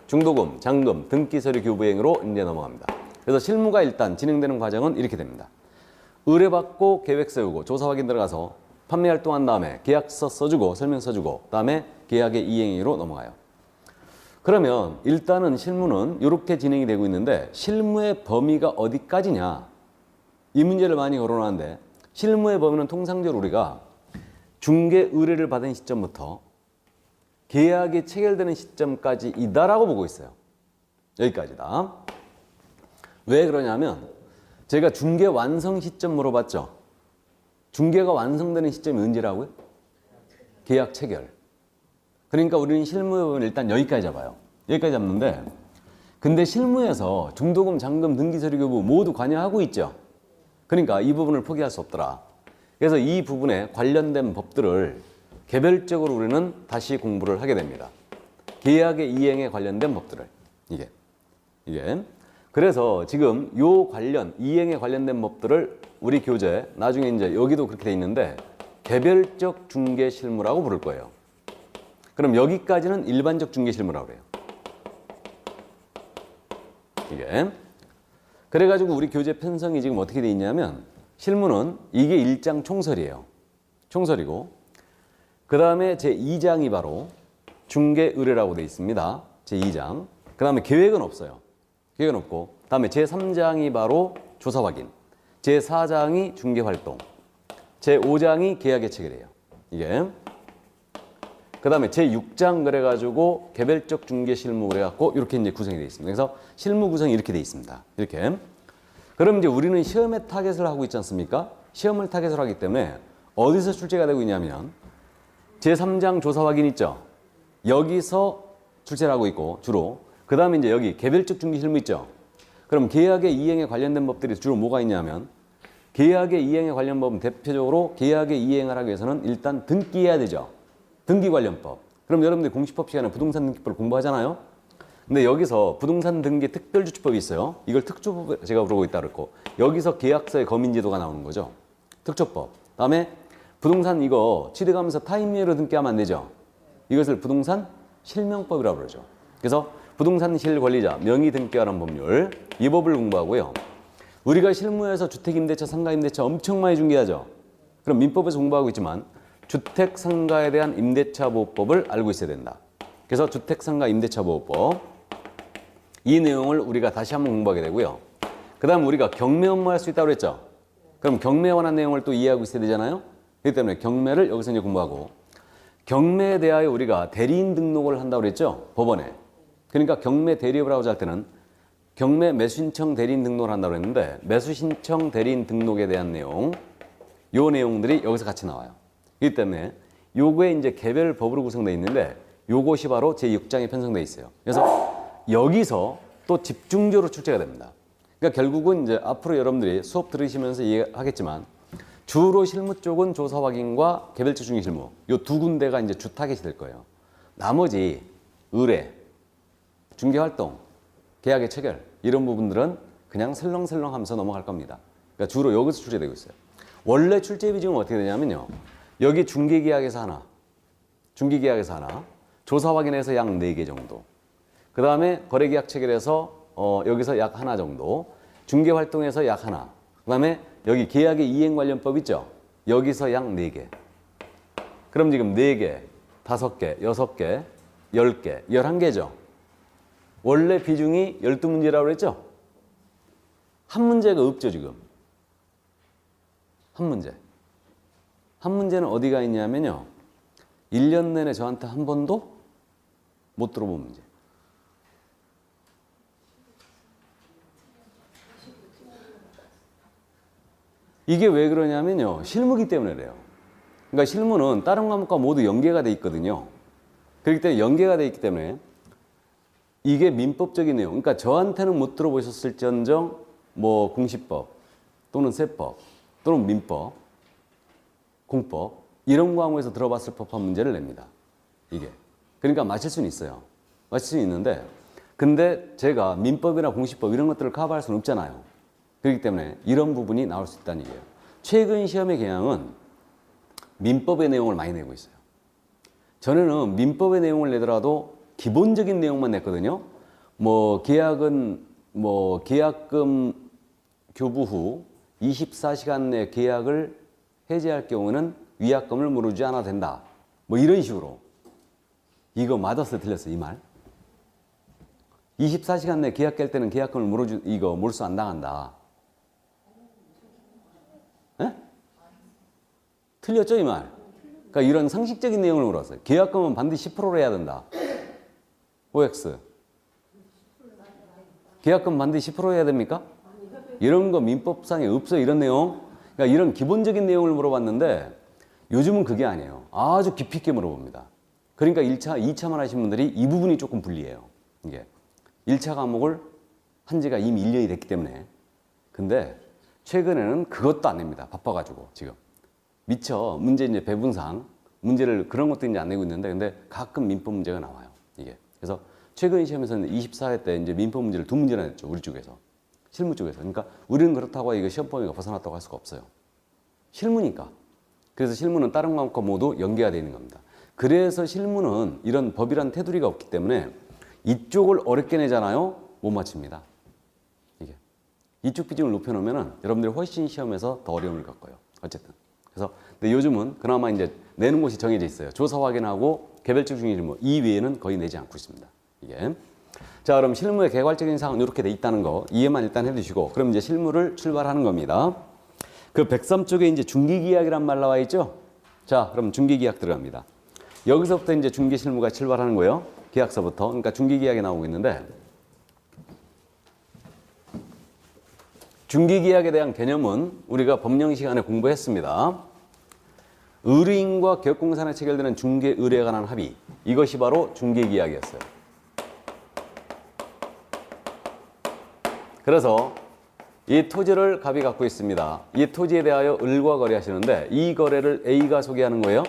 중도금, 잔금, 등기 서류 교부행위로 이제 넘어갑니다. 그래서 실무가 일단 진행되는 과정은 이렇게 됩니다. 의뢰받고 계획 세우고 조사 확인 들어가서 판매 활동한 다음에 계약서 써주고 설명 써주고 그다음에 계약의 이행위로 넘어가요. 그러면 일단은 실무는 이렇게 진행이 되고 있는데 실무의 범위가 어디까지냐? 이 문제를 많이 거론하는데 실무의 범위는 통상적으로 우리가 중개 의뢰를 받은 시점부터 계약이 체결되는 시점까지 이다라고 보고 있어요. 여기까지다. 왜 그러냐면 제가 중개 완성 시점 물어봤죠. 중개가 완성되는 시점이 언제라고요? 계약 체결. 그러니까 우리는 실무의 범위는 일단 여기까지 잡아요. 여기까지 잡는데 근데 실무에서 중도금, 잔금, 등기서류 교부 모두 관여하고 있죠. 그러니까 이 부분을 포기할 수 없더라. 그래서 이 부분에 관련된 법들을 개별적으로 우리는 다시 공부를 하게 됩니다. 계약의 이행에 관련된 법들을. 이게. 그래서 지금 요 관련, 이행에 관련된 법들을 우리 교재, 나중에 이제 여기도 그렇게 돼 있는데 개별적 중개 실무라고 부를 거예요. 그럼 여기까지는 일반적 중개 실무라고 그래요. 이게. 그래가지고 우리 교재 편성이 지금 어떻게 돼 있냐면 실무는 이게 1장 총설이에요. 총설이고 그 다음에 제2장이 바로 중개 의뢰라고 돼 있습니다. 제2장. 그 다음에 계획은 없어요. 계획은 없고 다음에 제3장이 바로 조사 확인. 제4장이 중개 활동. 제5장이 계약의 체결이에요. 이게. 그 다음에 제6장 그래가지고 개별적 중개 실무 그래갖고 이렇게 이제 구성이 되어 있습니다. 그래서 실무 구성이 이렇게 되어 있습니다. 이렇게. 그럼 이제 우리는 시험에 타겟을 하고 있지 않습니까? 시험을 타겟을 하기 때문에 어디서 출제가 되고 있냐면 제3장 조사 확인 있죠? 여기서 출제를 하고 있고 주로. 그 다음에 이제 여기 개별적 중개 실무 있죠? 그럼 계약의 이행에 관련된 법들이 주로 뭐가 있냐면 계약의 이행에 관련 법은 대표적으로 계약의 이행을 하기 위해서는 일단 등기해야 되죠. 등기 관련법. 그럼 여러분들 공시법 시간에 부동산 등기법을 공부하잖아요. 근데 여기서 부동산 등기 특별주치법이 있어요. 이걸 특조법 제가 부르고 있다 그랬고 여기서 계약서의 거민제도가 나오는 거죠. 특조법. 다음에 부동산 이거 취득하면서 타임유예로 등기하면 안 되죠. 이것을 부동산 실명법이라고 그러죠. 그래서 부동산 실권리자 명의 등기에 관한 법률 이 법을 공부하고요. 우리가 실무에서 주택임대차, 상가임대차 엄청 많이 중개하죠. 그럼 민법에서 공부하고 있지만 주택, 상가에 대한 임대차 보호법을 알고 있어야 된다. 그래서 주택, 상가, 임대차 보호법 이 내용을 우리가 다시 한번 공부하게 되고요. 그 다음 우리가 경매 업무할 수 있다고 그랬죠. 그럼 경매에 관한 내용을 또 이해하고 있어야 되잖아요. 그렇기 때문에 경매를 여기서 이제 공부하고 경매에 대하여 우리가 대리인 등록을 한다고 그랬죠. 법원에. 그러니까 경매 대리업을 하고자 할 때는 경매 매수신청 대리인 등록을 한다고 했는데 매수신청 대리인 등록에 대한 내용 요 내용들이 여기서 같이 나와요. 그렇기 때문에 요거에 이제 개별 법으로 구성되어 있는데 요것이 바로 제6장에 편성되어 있어요. 그래서 여기서 또 집중적으로 출제가 됩니다. 그러니까 결국은 이제 앞으로 여러분들이 수업 들으시면서 이해하겠지만 주로 실무 쪽은 조사 확인과 개별적 중개 실무 요 두 군데가 이제 주 타겟이 될 거예요. 나머지 의뢰, 중개 활동, 계약의 체결 이런 부분들은 그냥 설렁설렁 하면서 넘어갈 겁니다. 그러니까 주로 여기서 출제되고 있어요. 원래 출제 비중은 어떻게 되냐면요. 여기 중개계약에서 하나, 중개계약에서 하나, 조사 확인에서 약 4개 정도. 그 다음에 거래계약 체결에서 여기서 약 하나 정도, 중개활동에서 약 하나. 그 다음에 여기 계약의 이행 관련법 있죠? 여기서 약 4개. 그럼 지금 4개, 5개, 6개, 10개, 11개죠? 원래 비중이 12문제라고 그랬죠? 한 문제가 없죠, 지금. 한 문제. 한 문제는 어디가 있냐면요. 1년 내내 저한테 한 번도 못 들어본 문제. 이게 왜 그러냐면요. 실무기 때문에 그래요. 그러니까 실무는 다른 과목과 모두 연계가 돼 있거든요. 그렇기 때문에 연계가 돼 있기 때문에 이게 민법적인 내용. 그러니까 저한테는 못 들어보셨을지언정 뭐 공시법 또는 세법 또는 민법, 공법 이런 과목에서 들어봤을 법한 문제를 냅니다. 이게. 그러니까 맞힐 수는 있어요. 맞힐 수는 있는데 근데 제가 민법이나 공시법 이런 것들을 커버할 수는 없잖아요. 그렇기 때문에 이런 부분이 나올 수 있다는 얘기예요. 최근 시험의 경향은 민법의 내용을 많이 내고 있어요. 전에는 민법의 내용을 내더라도 기본적인 내용만 냈거든요. 뭐 계약은 뭐 계약금 교부 후 24시간 내 계약을 해지할 경우는 위약금을 물어주지 않아도 된다. 뭐 이런 식으로. 이거 맞았어요? 틀렸어요? 이 말? 24시간 내 계약 깰 때는 계약금을 이거 몰수 안 당한다. 에? 틀렸죠? 이 말? 그러니까 이런 상식적인 내용을 물었어요. 계약금은 반드시 10%로 해야 된다. OX. 계약금 반드시 10% 해야 됩니까? 이런 거 민법상에 없어요. 이런 내용. 그러니까 이런 기본적인 내용을 물어봤는데 요즘은 그게 아니에요. 아주 깊이 있게 물어봅니다. 그러니까 1차, 2차만 하신 분들이 이 부분이 조금 불리해요. 이게 1차 과목을 한 지가 이미 1년이 됐기 때문에. 근데 최근에는 그것도 안 냅니다. 바빠가지고 지금. 미처 문제 이제 배분상 문제를 그런 것도 이제 안 내고 있는데 근데 가끔 민법 문제가 나와요. 이게. 그래서 최근 시험에서는 24회 때 이제 민법 문제를 2문제나 냈죠. 우리 쪽에서. 실무 쪽에서. 그러니까 우리는 그렇다고 이거 시험 범위가 벗어났다고 할 수가 없어요. 실무니까. 그래서 실무는 다른 과목과 모두 연계가 되어 있는 겁니다. 그래서 실무는 이런 법이란 테두리가 없기 때문에 이쪽을 어렵게 내잖아요. 못 맞춥니다. 이게. 이쪽 비중을 높여놓으면은 여러분들이 훨씬 시험에서 더 어려움을 겪어요. 어쨌든. 그래서 근데 요즘은 그나마 이제 내는 곳이 정해져 있어요. 조사 확인하고 개별적 중개 실무 이 외에는 거의 내지 않고 있습니다. 이게. 자, 그럼 실무의 개괄적인 사항은 이렇게 돼 있다는 거 이해만 일단 해두시고 그럼 이제 실무를 출발하는 겁니다. 그 103쪽에 이제 중개계약이란 말 나와 있죠? 자, 그럼 중개계약 들어갑니다. 여기서부터 이제 중개실무가 출발하는 거예요. 계약서부터. 그러니까 중개계약이 나오고 있는데 중개계약에 대한 개념은 우리가 법령 시간에 공부했습니다. 의뢰인과 기업공사에 체결되는 중개 의뢰에 관한 합의. 이것이 바로 중개계약이었어요. 그래서 이 토지를 갑이 갖고 있습니다. 이 토지에 대하여 을과 거래하시는데 이 거래를 A가 소개하는 거예요.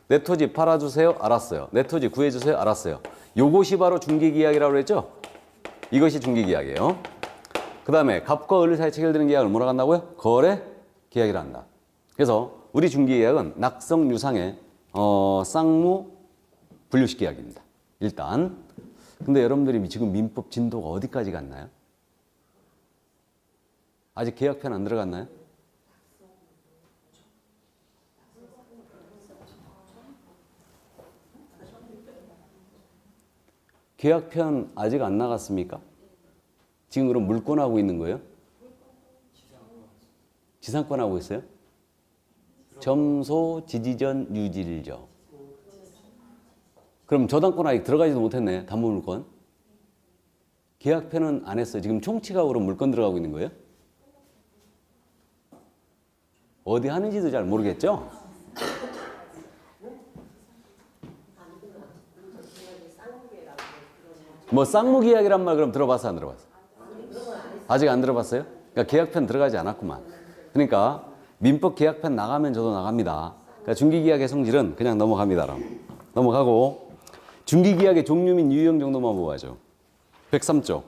내 토지 팔아주세요. 알았어요. 내 토지 구해주세요. 알았어요. 요것이 바로 중개계약이라고 그랬죠? 이것이 중개계약이에요. 그 다음에 갑과 을 사이에 체결되는 계약을 뭐라고 한다고요? 거래 계약이라 한다. 그래서 우리 중개계약은 낙성유상의 쌍무 분류식 계약입니다. 일단. 근데 여러분들이 지금 민법 진도가 어디까지 갔나요? 아직 계약편 안 들어갔나요? 계약편 아직 안 나갔습니까? 지금 그럼 물권 하고 있는 거예요? 지상권 하고 있어요? 점소, 지지전, 유질적. 그럼 저당권 아직 들어가지도 못했네. 담보물권. 계약편은 안 했어요. 지금 총치가 그럼 물권 들어가고 있는 거예요? 어디 하는지도 잘 모르겠죠? 뭐 쌍무계약이란 말 그럼 들어봤어 안 들어봤어? 아직 안 들어봤어요? 그러니까 계약편 들어가지 않았구만. 그러니까 민법 계약편 나가면 저도 나갑니다. 그러니까 중기계약의 성질은 그냥 넘어갑니다. 그럼. 넘어가고 중기계약의 종류 및 유형 정도만 보고 가죠. 103조.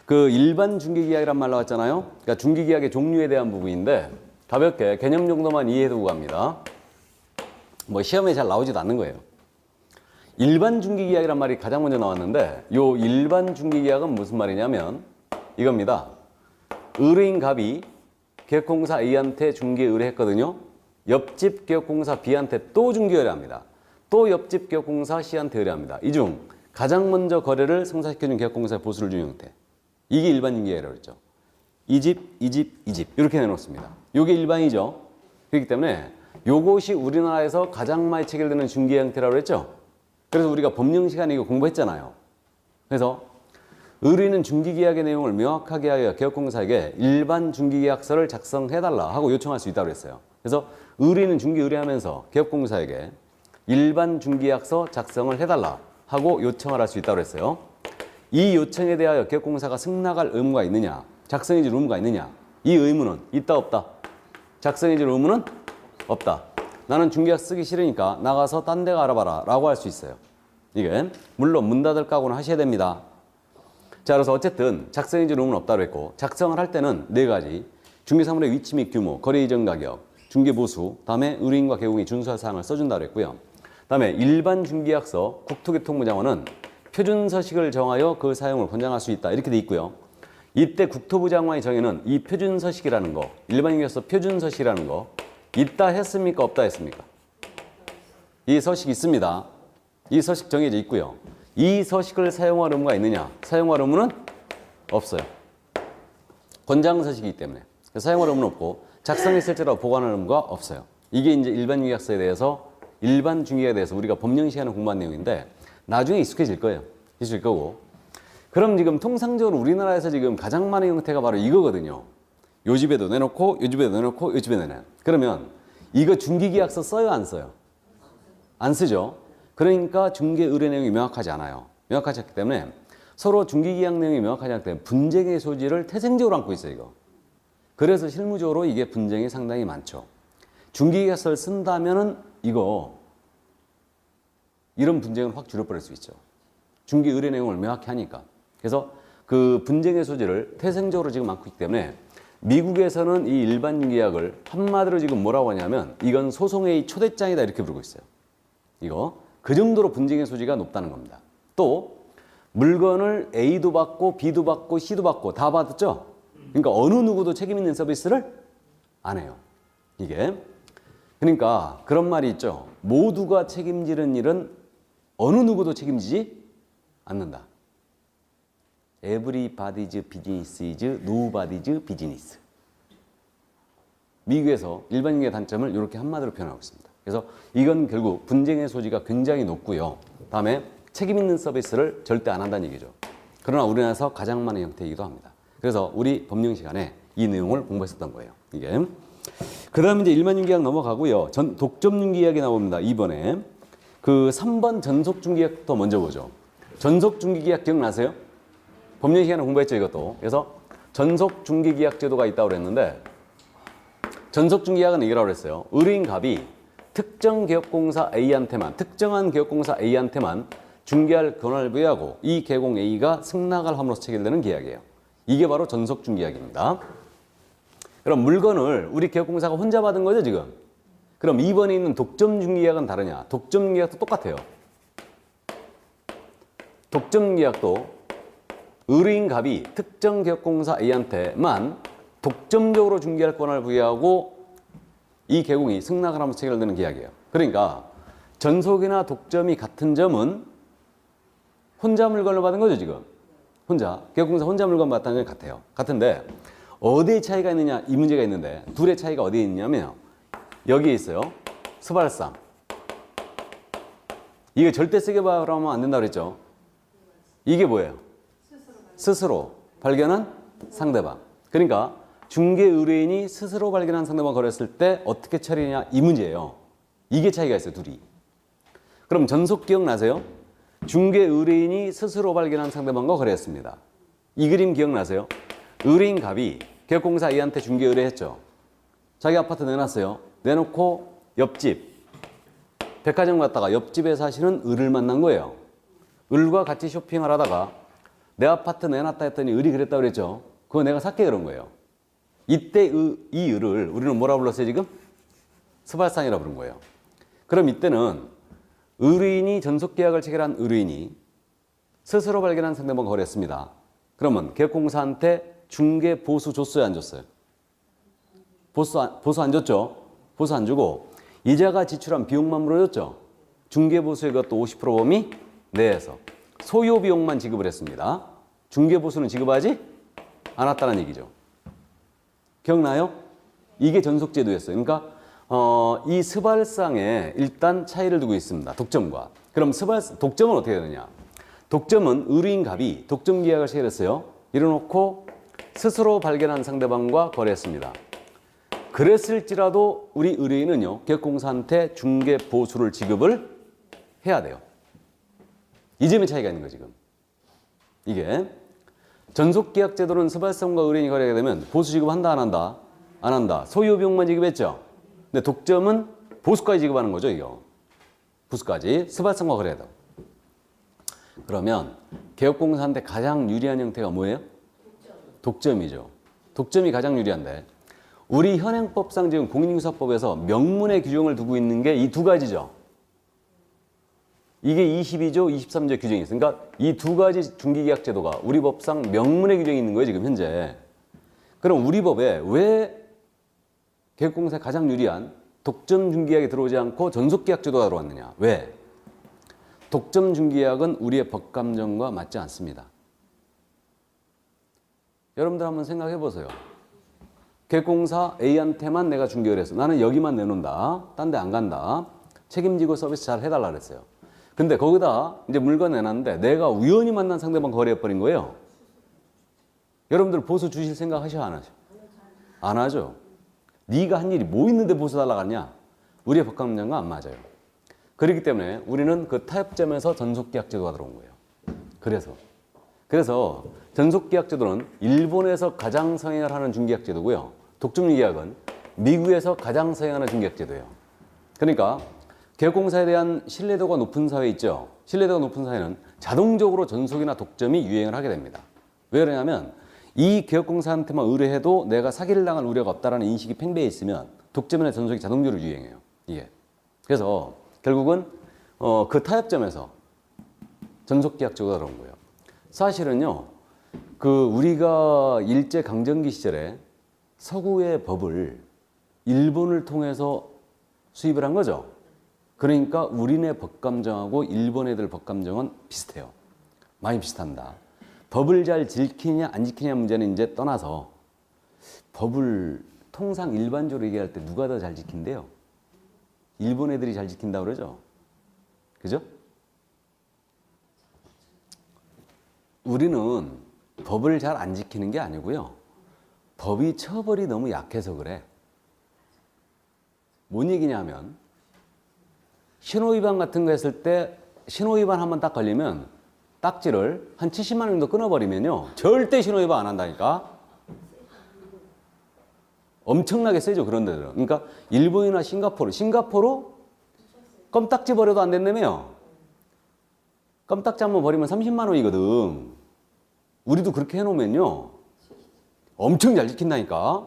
그 일반 중기계약이란 말 나왔잖아요. 그러니까 중기계약의 종류에 대한 부분인데 가볍게 개념 정도만 이해해두고 갑니다. 뭐 시험에 잘 나오지도 않는 거예요. 일반 중기계약이란 말이 가장 먼저 나왔는데 요 일반 중기계약은 무슨 말이냐면 이겁니다. 의뢰인 갑이 계약공사 A한테 중개 의뢰했거든요. 옆집 계약공사 B한테 또 중개 의뢰합니다. 또 옆집 계약공사 C한테 의뢰합니다. 이 중 가장 먼저 거래를 성사시켜준 계약공사의 보수를 준 형태. 이게 일반 중개계약이라고 했죠. 이 집, 이 집, 이 집 이렇게 내놓습니다. 이게 일반이죠. 그렇기 때문에 요것이 우리나라에서 가장 많이 체결되는 중개 형태라고 했죠. 그래서 우리가 법령 시간에 이거 공부했잖아요. 그래서 의뢰인은 중개계약의 내용을 명확하게 하여 계약공사에게 일반 중개계약서를 작성해달라 하고 요청할 수 있다고 했어요. 그래서 의뢰인은 중개 의뢰하면서 계약공사에게 일반 중개계약서 작성을 해달라 하고 요청을 할 수 있다고 했어요. 이 요청에 대하여 계약공사가 승낙할 의무가 있느냐, 작성해줄 의무가 있느냐, 이 의무는 있다 없다. 작성해줄 의무는 없다. 나는 중개계약 쓰기 싫으니까 나가서 딴 데 알아봐라 라고 할 수 있어요. 이게 물론 문 닫을 각오는 하셔야 됩니다. 자, 그래서 어쨌든 작성해줄 의무는 없다고 했고 작성을 할 때는 네 가지. 중개사물의 위치 및 규모, 거래 이전 가격, 중개보수, 다음에 의뢰인과 계공이 준수할 사항을 써준다고 했고요. 다음에 일반 중개계약서 국토교통부 장관은 표준서식을 정하여 그 사용을 권장할 수 있다 이렇게 돼 있고요. 이때 국토부 장관이 정해는 이 표준서식이라는 거, 일반 중개계약서 표준서식이라는 거 있다 했습니까? 없다 했습니까? 이 서식이 있습니다. 이 서식 정해져 있고요. 이 서식을 사용할 의무가 있느냐? 사용할 의무는 없어요. 권장 서식이기 때문에 사용할 의무는 없고 작성했을지라도 보관할 의무가 없어요. 이게 이제 일반 중개계약서에 대해서 일반 중개계약에 대해서 우리가 법령 시간에 공부한 내용인데 나중에 익숙해질 거예요. 있을 거고. 그럼 지금 통상적으로 우리나라에서 지금 가장 많은 형태가 바로 이거거든요. 요 집에도 내놓고 요 집에도 내놓고 요 집에 내놔요. 그러면 이거 중개계약서 써요 안 써요? 안 쓰죠. 그러니까 중개 의뢰 내용이 명확하지 않아요. 명확하지 않기 때문에 서로 중개계약 내용이 명확하지 않기 때문에 분쟁의 소지를 태생적으로 안고 있어요. 이거. 그래서 실무적으로 이게 분쟁이 상당히 많죠. 중개계약서를 쓴다면은 이거 이런 분쟁은 확 줄여버릴 수 있죠. 중개 의뢰 내용을 명확히 하니까. 그래서 그 분쟁의 소지를 태생적으로 지금 안고 있기 때문에 미국에서는 이 일반 중개계약을 한마디로 지금 뭐라고 하냐면 이건 소송의 초대장이다 이렇게 부르고 있어요. 이거 그 정도로 분쟁의 소지가 높다는 겁니다. 또 물건을 A도 받고 B도 받고 C도 받고 다 받았죠. 그러니까 어느 누구도 책임 있는 서비스를 안 해요. 이게 그러니까 그런 말이 있죠. 모두가 책임지는 일은 어느 누구도 책임지지 않는다. Everybody's business is nobody's business. 미국에서 일반인의 단점을 이렇게 한마디로 표현하고 있습니다. 그래서 이건 결국 분쟁의 소지가 굉장히 높고요. 다음에 책임 있는 서비스를 절대 안 한다는 얘기죠. 그러나 우리나라에서 가장 많은 형태이기도 합니다. 그래서 우리 법령 시간에 이 내용을 공부했었던 거예요. 이게. 그 다음에 이제 일반중개계약 넘어가고요. 독점중개계약이 나옵니다. 이번에. 그 3번 전속중개계약부터 먼저 보죠. 전속중개계약 기억나세요? 법령 시간에 공부했죠, 이것도. 그래서 전속중개계약 제도가 있다고 그랬는데 전속중개계약은 이거라고 그랬어요. 의뢰인 갑이 특정 계약공사 A한테만, 특정한 계약공사 A한테만 중개할 권한을 부여하고 이 계공 A가 승낙을 함으로써 체결되는 계약이에요. 이게 바로 전속중개계약입니다. 그럼 물건을 우리 계약공사가 혼자 받은 거죠, 지금? 그럼 이번에 있는 독점중개계약은 다르냐? 독점중개계약도 똑같아요. 독점 계약도 의뢰인 갑이 특정 기업공사 A한테만 독점적으로 중개할 권한을 부여하고 이 개공이 승낙을 하면서 체결되는 계약이에요. 그러니까 전속이나 독점이 같은 점은 혼자 물건을 받은 거죠, 지금. 혼자. 기업공사 혼자 물건 받다는 게 같아요. 같은데 어디에 차이가 있느냐, 이 문제가 있는데 둘의 차이가 어디에 있냐면 여기에 있어요. 스발상. 이게 절대 쓰게 바라면 안 된다고 그랬죠. 이게 뭐예요? 스스로 발견한 상대방. 그러니까 중개 의뢰인이 스스로 발견한 상대방 거래했을 때 어떻게 처리하냐 이 문제예요. 이게 차이가 있어요, 둘이. 그럼 전속 기억나세요? 중개 의뢰인이 스스로 발견한 상대방과 거래했습니다. 이 그림 기억나세요? 의뢰인 갑이 기업공사 A한테 중개 의뢰했죠. 자기 아파트 내놨어요. 내놓고 옆집 백화점 갔다가 옆집에 사시는 을을 만난 거예요. 을과 같이 쇼핑을 하다가 내 아파트 내놨다 했더니 을이 그랬다 그랬죠. 그거 내가 살게 그런 거예요. 이때 이 을을 우리는 뭐라 불렀어요 지금? 스발상이라 부른 거예요. 그럼 이때는 의뢰인이 전속계약을 체결한 의뢰인이 스스로 발견한 상대방과 거래했습니다. 그러면 기업공사한테 중개 보수 줬어요 안 줬어요? 보수 안 줬죠? 보수 안 주고 이자가 지출한 비용만 물어줬죠? 중개 보수의 것도 50% 범위 내에서 소요 비용만 지급을 했습니다. 중개 보수는 지급하지 않았다는 얘기죠. 기억나요? 이게 전속제도였어요. 그러니까 이 스발상에 일단 차이를 두고 있습니다. 독점과. 그럼 독점은 어떻게 되느냐? 독점은 의뢰인 갑이 독점 계약을 체결했어요. 이래놓고 스스로 발견한 상대방과 거래했습니다. 그랬을지라도 우리 의뢰인은요, 기업공사한테 중개 보수를 지급을 해야 돼요. 이 점의 차이가 있는 거예요, 지금. 이게 전속계약 제도는 스발상과 의뢰인이 거래하게 되면 보수 지급한다, 안 한다? 안 한다. 소요 비용만 지급했죠. 근데 독점은 보수까지 지급하는 거죠, 이거. 보수까지 스발상과 거래해야 돼요. 그러면 기업공사한테 가장 유리한 형태가 뭐예요? 독점이죠. 독점이 가장 유리한데 우리 현행법상 지금 공인인증서법에서 명문의 규정을 두고 있는 게 이 두 가지죠. 이게 22조, 23조 규정이 있어요. 그러니까 이 두 가지 중개계약 제도가 우리 법상 명문의 규정이 있는 거예요, 지금 현재. 그럼 우리 법에 왜 기업공사에 가장 유리한 독점 중개계약이 들어오지 않고 전속계약 제도가 들어왔느냐? 왜? 독점 중개계약은 우리의 법감정과 맞지 않습니다. 여러분들 한번 생각해 보세요. 기업공사 A한테만 내가 중개를 했어. 나는 여기만 내놓는다. 딴 데 안 간다. 책임지고 서비스 잘 해달라 그랬어요. 근데 거기다 이제 물건 내놨는데 내가 우연히 만난 상대방 거래해버린 거예요. 여러분들 보수 주실 생각 하셔 안 하셔? 안 하죠. 네가 한 일이 뭐 있는데 보수 달라고 하냐? 우리의 법감정과 안 맞아요. 그렇기 때문에 우리는 그 타협점에서 전속계약 제도가 들어온 거예요. 그래서 전속계약 제도는 일본에서 가장 성행을 하는 중개약 제도고요. 독점계약은 미국에서 가장 성행하는 중개약 제도예요. 그러니까 기업공사에 대한 신뢰도가 높은 사회 있죠. 신뢰도가 높은 사회는 자동적으로 전속이나 독점이 유행을 하게 됩니다. 왜 그러냐면 이 기업공사한테만 의뢰해도 내가 사기를 당할 우려가 없다는 인식이 팽배해 있으면 독점이나 전속이 자동적으로 유행해요. 이게. 그래서 결국은 그 타협점에서 전속계약 제도가 들어온 거예요. 사실은요, 우리가 일제강점기 시절에 서구의 법을 일본을 통해서 수입을 한 거죠. 그러니까 우리네 법감정하고 일본 애들 법감정은 비슷해요. 많이 비슷합니다. 법을 잘 지키냐 안 지키냐 문제는 이제 떠나서 법을 통상 일반적으로 얘기할 때 누가 더 잘 지킨대요? 일본 애들이 잘 지킨다고 그러죠. 그죠? 우리는 법을 잘 안 지키는 게 아니고요. 법이 처벌이 너무 약해서 그래. 뭔 얘기냐면 신호위반 같은 거 했을 때 신호위반 한번 딱 걸리면 딱지를 한 70만 원 정도 끊어버리면요. 절대 신호위반 안 한다니까. 엄청나게 세죠, 그런 데들은. 그러니까 일본이나 싱가포르 껌딱지 버려도 안 된다며요. 껌딱지 한번 버리면 30만 원이거든. 우리도 그렇게 해놓으면요. 엄청 잘 지킨다니까.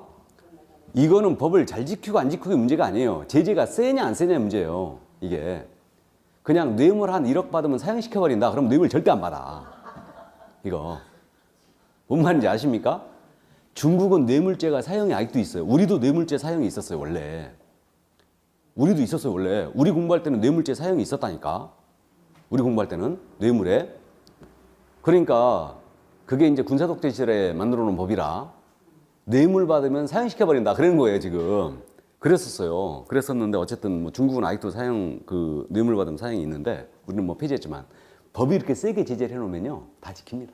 이거는 법을 잘 지키고 안 지키고의 문제가 아니에요. 제재가 세냐 안 세냐의 문제예요. 이게. 그냥 뇌물 한 1억 받으면 사형시켜버린다. 그럼 뇌물 절대 안 받아. 이거. 뭔 말인지 아십니까? 중국은 뇌물죄가 사형이 아직도 있어요. 우리도 뇌물죄 사형이 있었어요, 원래. 우리도 있었어요, 원래. 우리 공부할 때는 뇌물죄 사형이 있었다니까. 우리 공부할 때는 뇌물에. 그러니까 그게 이제 군사독재 시절에 만들어 놓은 법이라 뇌물 받으면 사형시켜버린다. 그런 거예요, 지금. 그랬었어요. 그랬었는데 어쨌든 뭐 중국은 아직도 사형, 그 뇌물 받으면 사형이 있는데 우리는 뭐 폐지했지만 법이 이렇게 세게 제재를 해놓으면요. 다 지킵니다.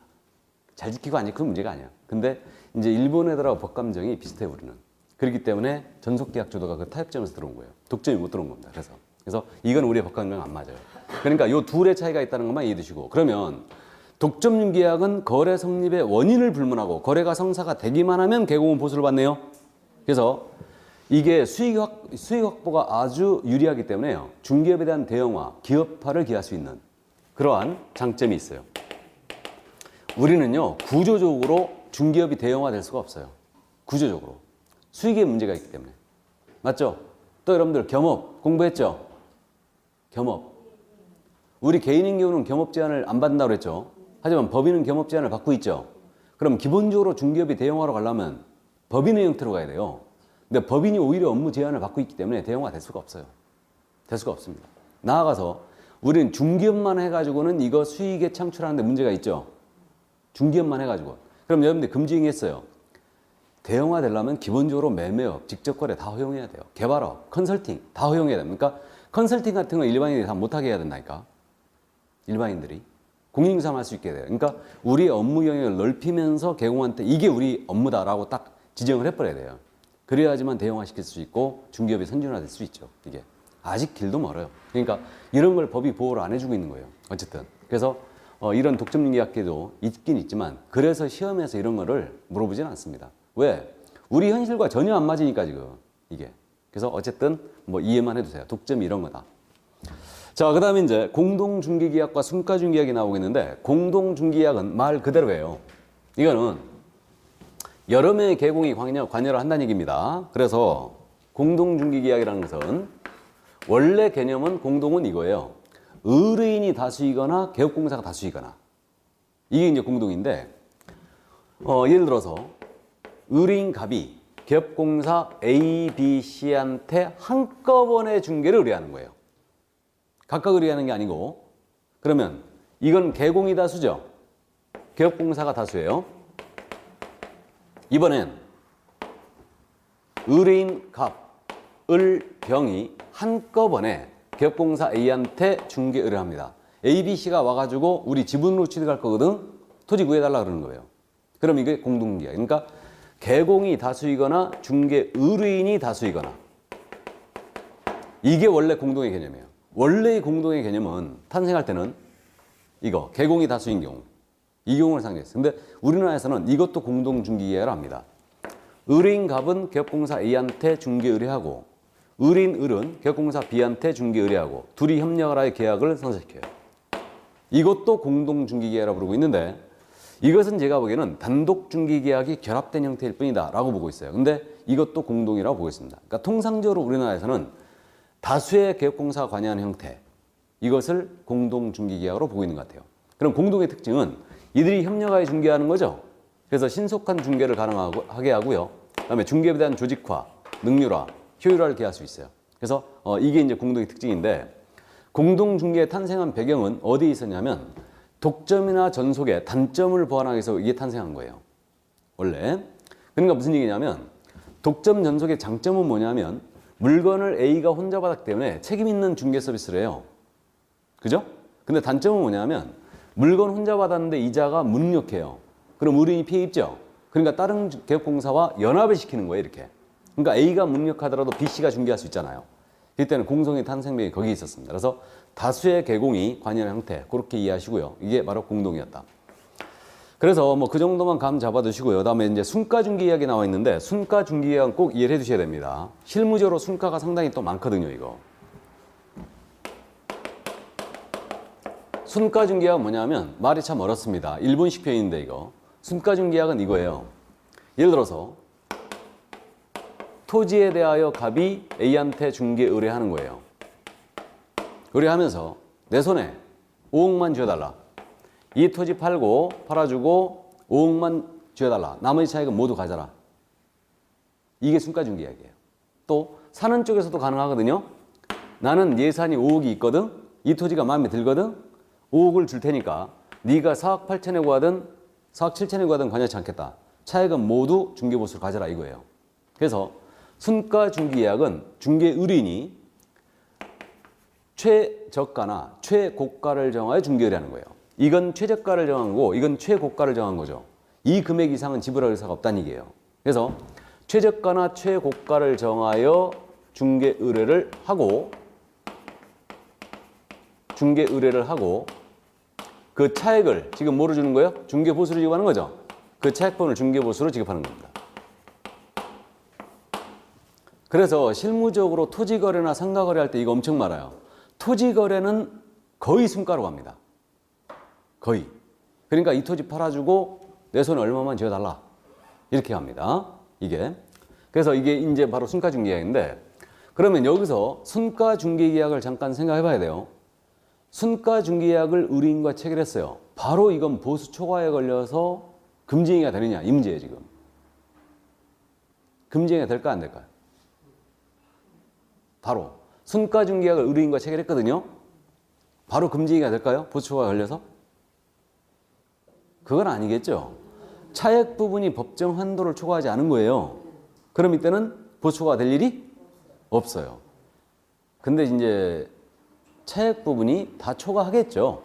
잘 지키고 안 지키면 문제가 아니야. 근데 이제 일본 애들하고 법 감정이 비슷해, 우리는. 그렇기 때문에 전속계약 주도가 그 타협점에서 들어온 거예요. 독점이 못 들어온 겁니다. 그래서 이건 우리의 법 감정 안 맞아요. 그러니까 요 둘의 차이가 있다는 것만 이해해 두시고, 그러면 독점융 계약은 거래 성립의 원인을 불문하고 거래가 성사가 되기만 하면 개공은 보수를 받네요. 그래서 이게 수익 확보가 아주 유리하기 때문에요. 중기업에 대한 대형화, 기업화를 기할 수 있는 그러한 장점이 있어요. 우리는요, 구조적으로 중기업이 대형화 될 수가 없어요. 구조적으로. 수익에 문제가 있기 때문에. 맞죠? 또 여러분들 겸업 공부했죠? 겸업. 우리 개인인 경우는 겸업 제한을 안 받는다고 그랬죠? 하지만 법인은 겸업 제한을 받고 있죠? 그럼 기본적으로 중기업이 대형화로 가려면 법인의 형태로 가야 돼요. 근데 법인이 오히려 업무 제한을 받고 있기 때문에 대형화 될 수가 없어요. 될 수가 없습니다. 나아가서 우리는 중기업만 해가지고는 이거 수익에 창출하는데 문제가 있죠? 중기업만 해가지고. 그럼 여러분들 금지행했어요. 대형화 되려면 기본적으로 매매업, 직접거래 다 허용해야 돼요. 개발업, 컨설팅 다 허용해야 됩니다. 그러니까 컨설팅 같은 거 일반인들이 다 못하게 해야 된다니까. 일반인들이. 공인인증서만 할 수 있게 돼요. 그러니까 우리의 업무 영역을 넓히면서 개공한테 이게 우리 업무다라고 딱 지정을 해버려야 돼요. 그래야지만 대형화 시킬 수 있고 중기업이 선진화될 수 있죠. 이게. 아직 길도 멀어요. 그러니까 이런 걸 법이 보호를 안 해주고 있는 거예요. 어쨌든. 그래서 이런 독점융계약계도 있긴 있지만 그래서 시험에서 이런 거를 물어보진 않습니다. 왜? 우리 현실과 전혀 안 맞으니까 지금 이게. 그래서 어쨌든 뭐 이해만 해두세요. 독점이 이런 거다. 자, 그 다음에 이제 공동중개계약과 순가중개약이 나오고 있는데 공동중개계약은 말 그대로예요. 이거는 여러 명의 개공이 관여를 한다는 얘기입니다. 그래서 공동중개계약이라는 것은 원래 개념은 공동은 이거예요. 의뢰인이 다수이거나 개업공사가 다수이거나 이게 이제 공동인데 예를 들어서 의뢰인 갑이 개업공사 A, B, C한테 한꺼번에 중개를 의뢰하는 거예요. 각각 의뢰하는 게 아니고 그러면 이건 개공이 다수죠. 개업공사가 다수예요. 이번엔 의뢰인 갑을 병이 한꺼번에 개업공사 A한테 중개 의뢰합니다. A, B, C가 와가지고 우리 지분으로 취득할 거거든. 토지 구해달라 그러는 거예요. 그럼 이게 공동계약. 그러니까 개공이 다수이거나 중개 의뢰인이 다수이거나 이게 원래 공동의 개념이에요. 원래의 공동의 개념은 탄생할 때는 이거 개공이 다수인 경우 이 경우를 상정했어요. 근데 우리나라에서는 이것도 공동중개계약을 합니다. 의뢰인 갑은 개업공사 A한테 중개 의뢰하고 의뢰인 을은 개업공사 B한테 중개 의뢰하고 둘이 협력을 하여 계약을 성사시켜요. 이것도 공동중개계약이라고 부르고 있는데 이것은 제가 보기에는 단독중개계약이 결합된 형태일 뿐이다 라고 보고 있어요. 근데 이것도 공동이라고 보고 있습니다. 그러니까 통상적으로 우리나라에서는 다수의 개업공사가 관여하는 형태 이것을 공동중개계약으로 보고 있는 것 같아요. 그럼 공동의 특징은 이들이 협력하여 중개하는 거죠. 그래서 신속한 중개를 가능하게 하고요. 그다음에 중개에 대한 조직화, 능률화, 효율화를 기할 수 있어요. 그래서 이게 이제 공동의 특징인데 공동중개의 탄생한 배경은 어디에 있었냐면 독점이나 전속의 단점을 보완하기 위해서 이게 탄생한 거예요. 원래. 그러니까 무슨 얘기냐면 독점 전속의 장점은 뭐냐면 물건을 A가 혼자 받았기 때문에 책임 있는 중개 서비스를 해요. 그죠? 근데 단점은 뭐냐면 물건 혼자 받았는데 이자가 무능력해요. 그럼 의뢰인이 피해 입죠? 그러니까 다른 개업공사와 연합을 시키는 거예요, 이렇게. 그러니까 A가 무능력하더라도 B, C가 중개할 수 있잖아요. 이때는 공동의 탄생맥이 거기 있었습니다. 그래서 다수의 개공이 관여하는 형태, 그렇게 이해하시고요. 이게 바로 공동이었다. 그래서 뭐 그 정도만 감 잡아두시고요. 그다음에 이제 순가중개 이야기 나와 있는데 순가중개 이야기는 꼭 이해를 해두셔야 됩니다. 실무적으로 순가가 상당히 또 많거든요, 이거. 순가중개가 뭐냐면 말이 참 어렵습니다. 일본식 표현인데 이거. 순가중개약은 이거예요. 예를 들어서 토지에 대하여 갑이 A한테 중개 의뢰하는 거예요. 의뢰하면서 내 손에 5억만 쥐어달라. 이 토지 팔아주고 5억만 쥐어달라. 나머지 차익은 모두 가져라. 이게 순가중개이야기예요. 또 사는 쪽에서도 가능하거든요. 나는 예산이 5억이 있거든. 이 토지가 마음에 들거든. 5억을 줄 테니까 네가 4억 8천에 구하든 4억 7천에 구하든 관여치 않겠다. 차익은 모두 중개보수를 가져라 이거예요. 그래서 순가중개계약은 중개의뢰인이 최저가나 최고가를 정하여 중개의뢰하는 거예요. 이건 최저가를 정한 거고 이건 최고가를 정한 거죠. 이 금액 이상은 지불할 의사가 없다는 얘기예요. 그래서 최저가나 최고가를 정하여 중개 의뢰를 하고 그 차액을 지금 뭐로 주는 거예요? 중개 보수로 지급하는 거죠. 그 차액분을 중개 보수로 지급하는 겁니다. 그래서 실무적으로 토지 거래나 상가 거래할 때 이거 엄청 많아요. 토지 거래는 거의 순가로 갑니다. 거의. 그러니까 이 토지 팔아주고 내 손에 얼마만 쥐어달라. 이렇게 갑니다. 이게. 그래서 이게 이제 바로 순가중개계약인데 그러면 여기서 순가중개계약을 잠깐 생각해 봐야 돼요. 순가중개계약을 의뢰인과 체결했어요. 바로 이건 보수 초과에 걸려서 금지행위가 되느냐 이 문제예요 지금. 금지행위가 될까 안 될까요? 바로 순가중개약을 의뢰인과 체결했거든요. 바로 금지행위가 될까요? 보수 초과에 걸려서? 그건 아니겠죠. 차액 부분이 법정 한도를 초과하지 않은 거예요. 그럼 이때는 보수 초과가 될 일이 없어요. 근데 이제 차액 부분이 다 초과하겠죠.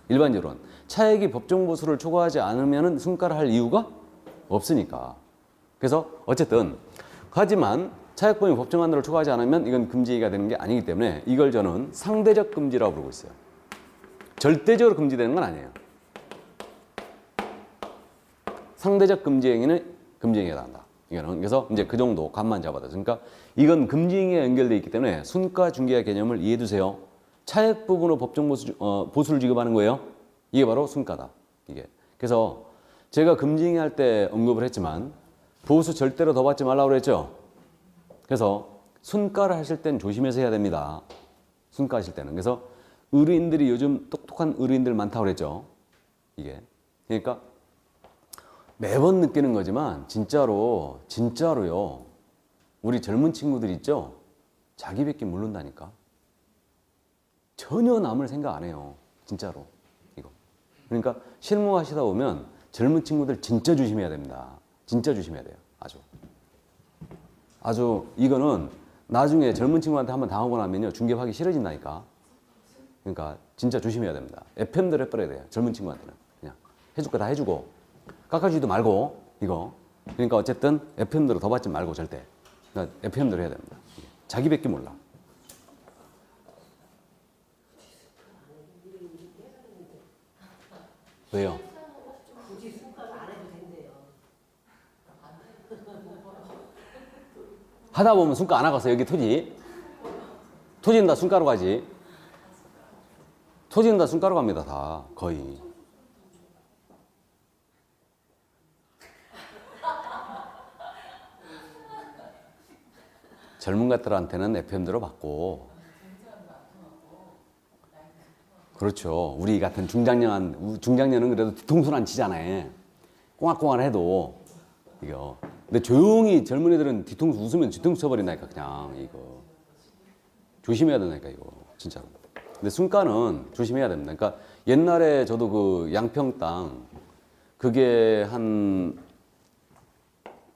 일반적으로는. 차액이 법정 보수를 초과하지 않으면 순가를 할 이유가 없으니까. 그래서 어쨌든 하지만 차액 부분이 법정 한도를 초과하지 않으면 이건 금지가 되는 게 아니기 때문에 이걸 저는 상대적 금지라고 부르고 있어요. 절대적으로 금지되는 건 아니에요. 상대적 금지 행위는 금지행위에 해당한다. 이거는 그래서 이제 그 정도 감만 잡아도 그러니까 이건 금지행위에 연결되어 있기 때문에 순가중개의 개념을 이해해 두세요. 차액 부분으로 법정 보수를 지급하는 거예요. 이게 바로 순가다. 이게 그래서 제가 금지행위 할 때 언급을 했지만 보수 절대로 더 받지 말라고 그랬죠. 그래서 순가를 하실 땐 조심해서 해야 됩니다. 순가 하실 때는. 그래서 의뢰인들이 요즘 똑똑한 의뢰인들 많다고 그랬죠. 이게 그러니까 매번 느끼는 거지만 진짜로요. 우리 젊은 친구들 있죠? 자기 뵙기 모른다니까. 전혀 남을 생각 안 해요. 진짜로. 이거. 그러니까 실무하시다 보면 젊은 친구들 진짜 조심해야 됩니다. 진짜 조심해야 돼요. 아주 이거는 나중에 젊은 친구한테 한번 당하고 나면요. 중개하기 싫어진다니까. 그러니까 진짜 조심해야 됩니다. FM대로 해버려야 돼요. 젊은 친구한테는. 그냥 해줄 거 다 해주고 깎아주지도 말고 이거. 그러니까 어쨌든 FM대로 더 받지 말고 절대. 그러니까 FM대로 해야 됩니다. 자기 밖에 몰라. 왜요? 하다 보면 순가 안 하겠어. 여기 토지는 다 순가로 가지. 토지는 다 순가로 갑니다. 다 거의. 젊은 것들한테는 FM대로 받고 그렇죠. 우리 같은 중장년은 그래도 뒤통수는 안 치잖아요. 꽁알꽁알 해도 이거. 근데 조용히 젊은이들은 뒤통수 웃으면 뒤통수 쳐버린다니까 그냥 이거. 조심해야 된다니까 이거 진짜로. 근데 순가는 조심해야 됩니다. 그러니까 옛날에 저도 그 양평 땅 그게 한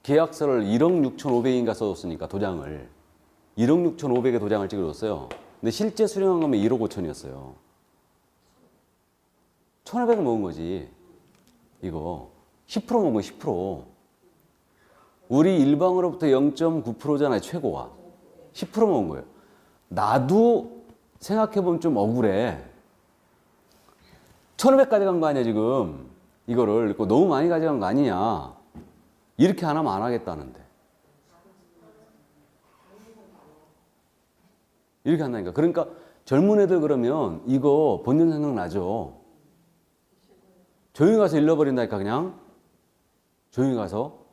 계약서를 1억 6,500인가 써줬으니까 도장을 1억 6,500의 도장을 찍어줬어요. 근데 실제 수령한 거면 1억 5천이었어요. 1,500을 먹은 거지. 이거 10% 먹은 거 10%. 우리 일방으로부터 0.9%잖아요. 최고가. 10% 먹은 거예요. 나도 생각해보면 좀 억울해. 1,500 가져간 거 아니야 지금. 이거를 너무 많이 가져간 거 아니냐. 이렇게 안 하면 안 하겠다는데. 이렇게 한다니까. 그러니까 젊은 애들 그러면 이거 본전 생각나죠. 조용히 가서 잃어버린다니까 그냥. 조용히 가서.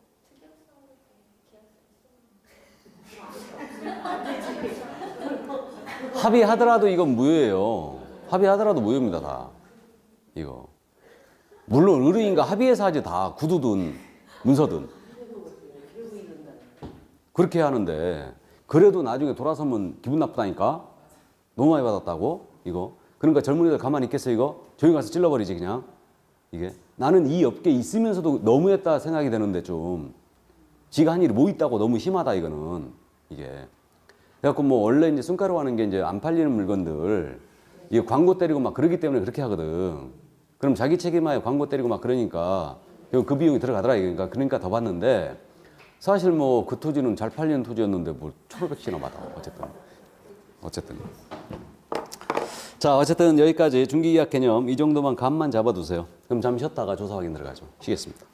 합의하더라도 이건 무효예요. 합의하더라도 무효입니다, 다. 이거. 물론 의뢰인과 합의해서 하지 다 구두든 문서든. 그렇게 하는데 그래도 나중에 돌아서면 기분 나쁘다니까? 너무 많이 받았다고? 이거. 그러니까 젊은이들 가만히 있겠어, 이거? 조용히 가서 찔러버리지, 그냥. 이게. 나는 이 업계에 있으면서도 너무했다 생각이 되는데 좀. 지가 한 일이 뭐 있다고 너무 심하다, 이거는. 이게. 그래갖고 뭐 원래 이제 순가로 하는 게 이제 안 팔리는 물건들, 이게 광고 때리고 막 그러기 때문에 그렇게 하거든. 그럼 자기 책임하에 광고 때리고 막 그러니까 그 비용이 들어가더라, 이거니까. 그러니까 더 받는데 사실 뭐 그 토지는 잘 팔리는 토지였는데 뭐 1,500씩이나 받아. 어쨌든. 자, 어쨌든 여기까지 중기계약 개념 이 정도만 감만 잡아두세요. 그럼 잠시 쉬었다가 조사 확인 들어가죠. 쉬겠습니다.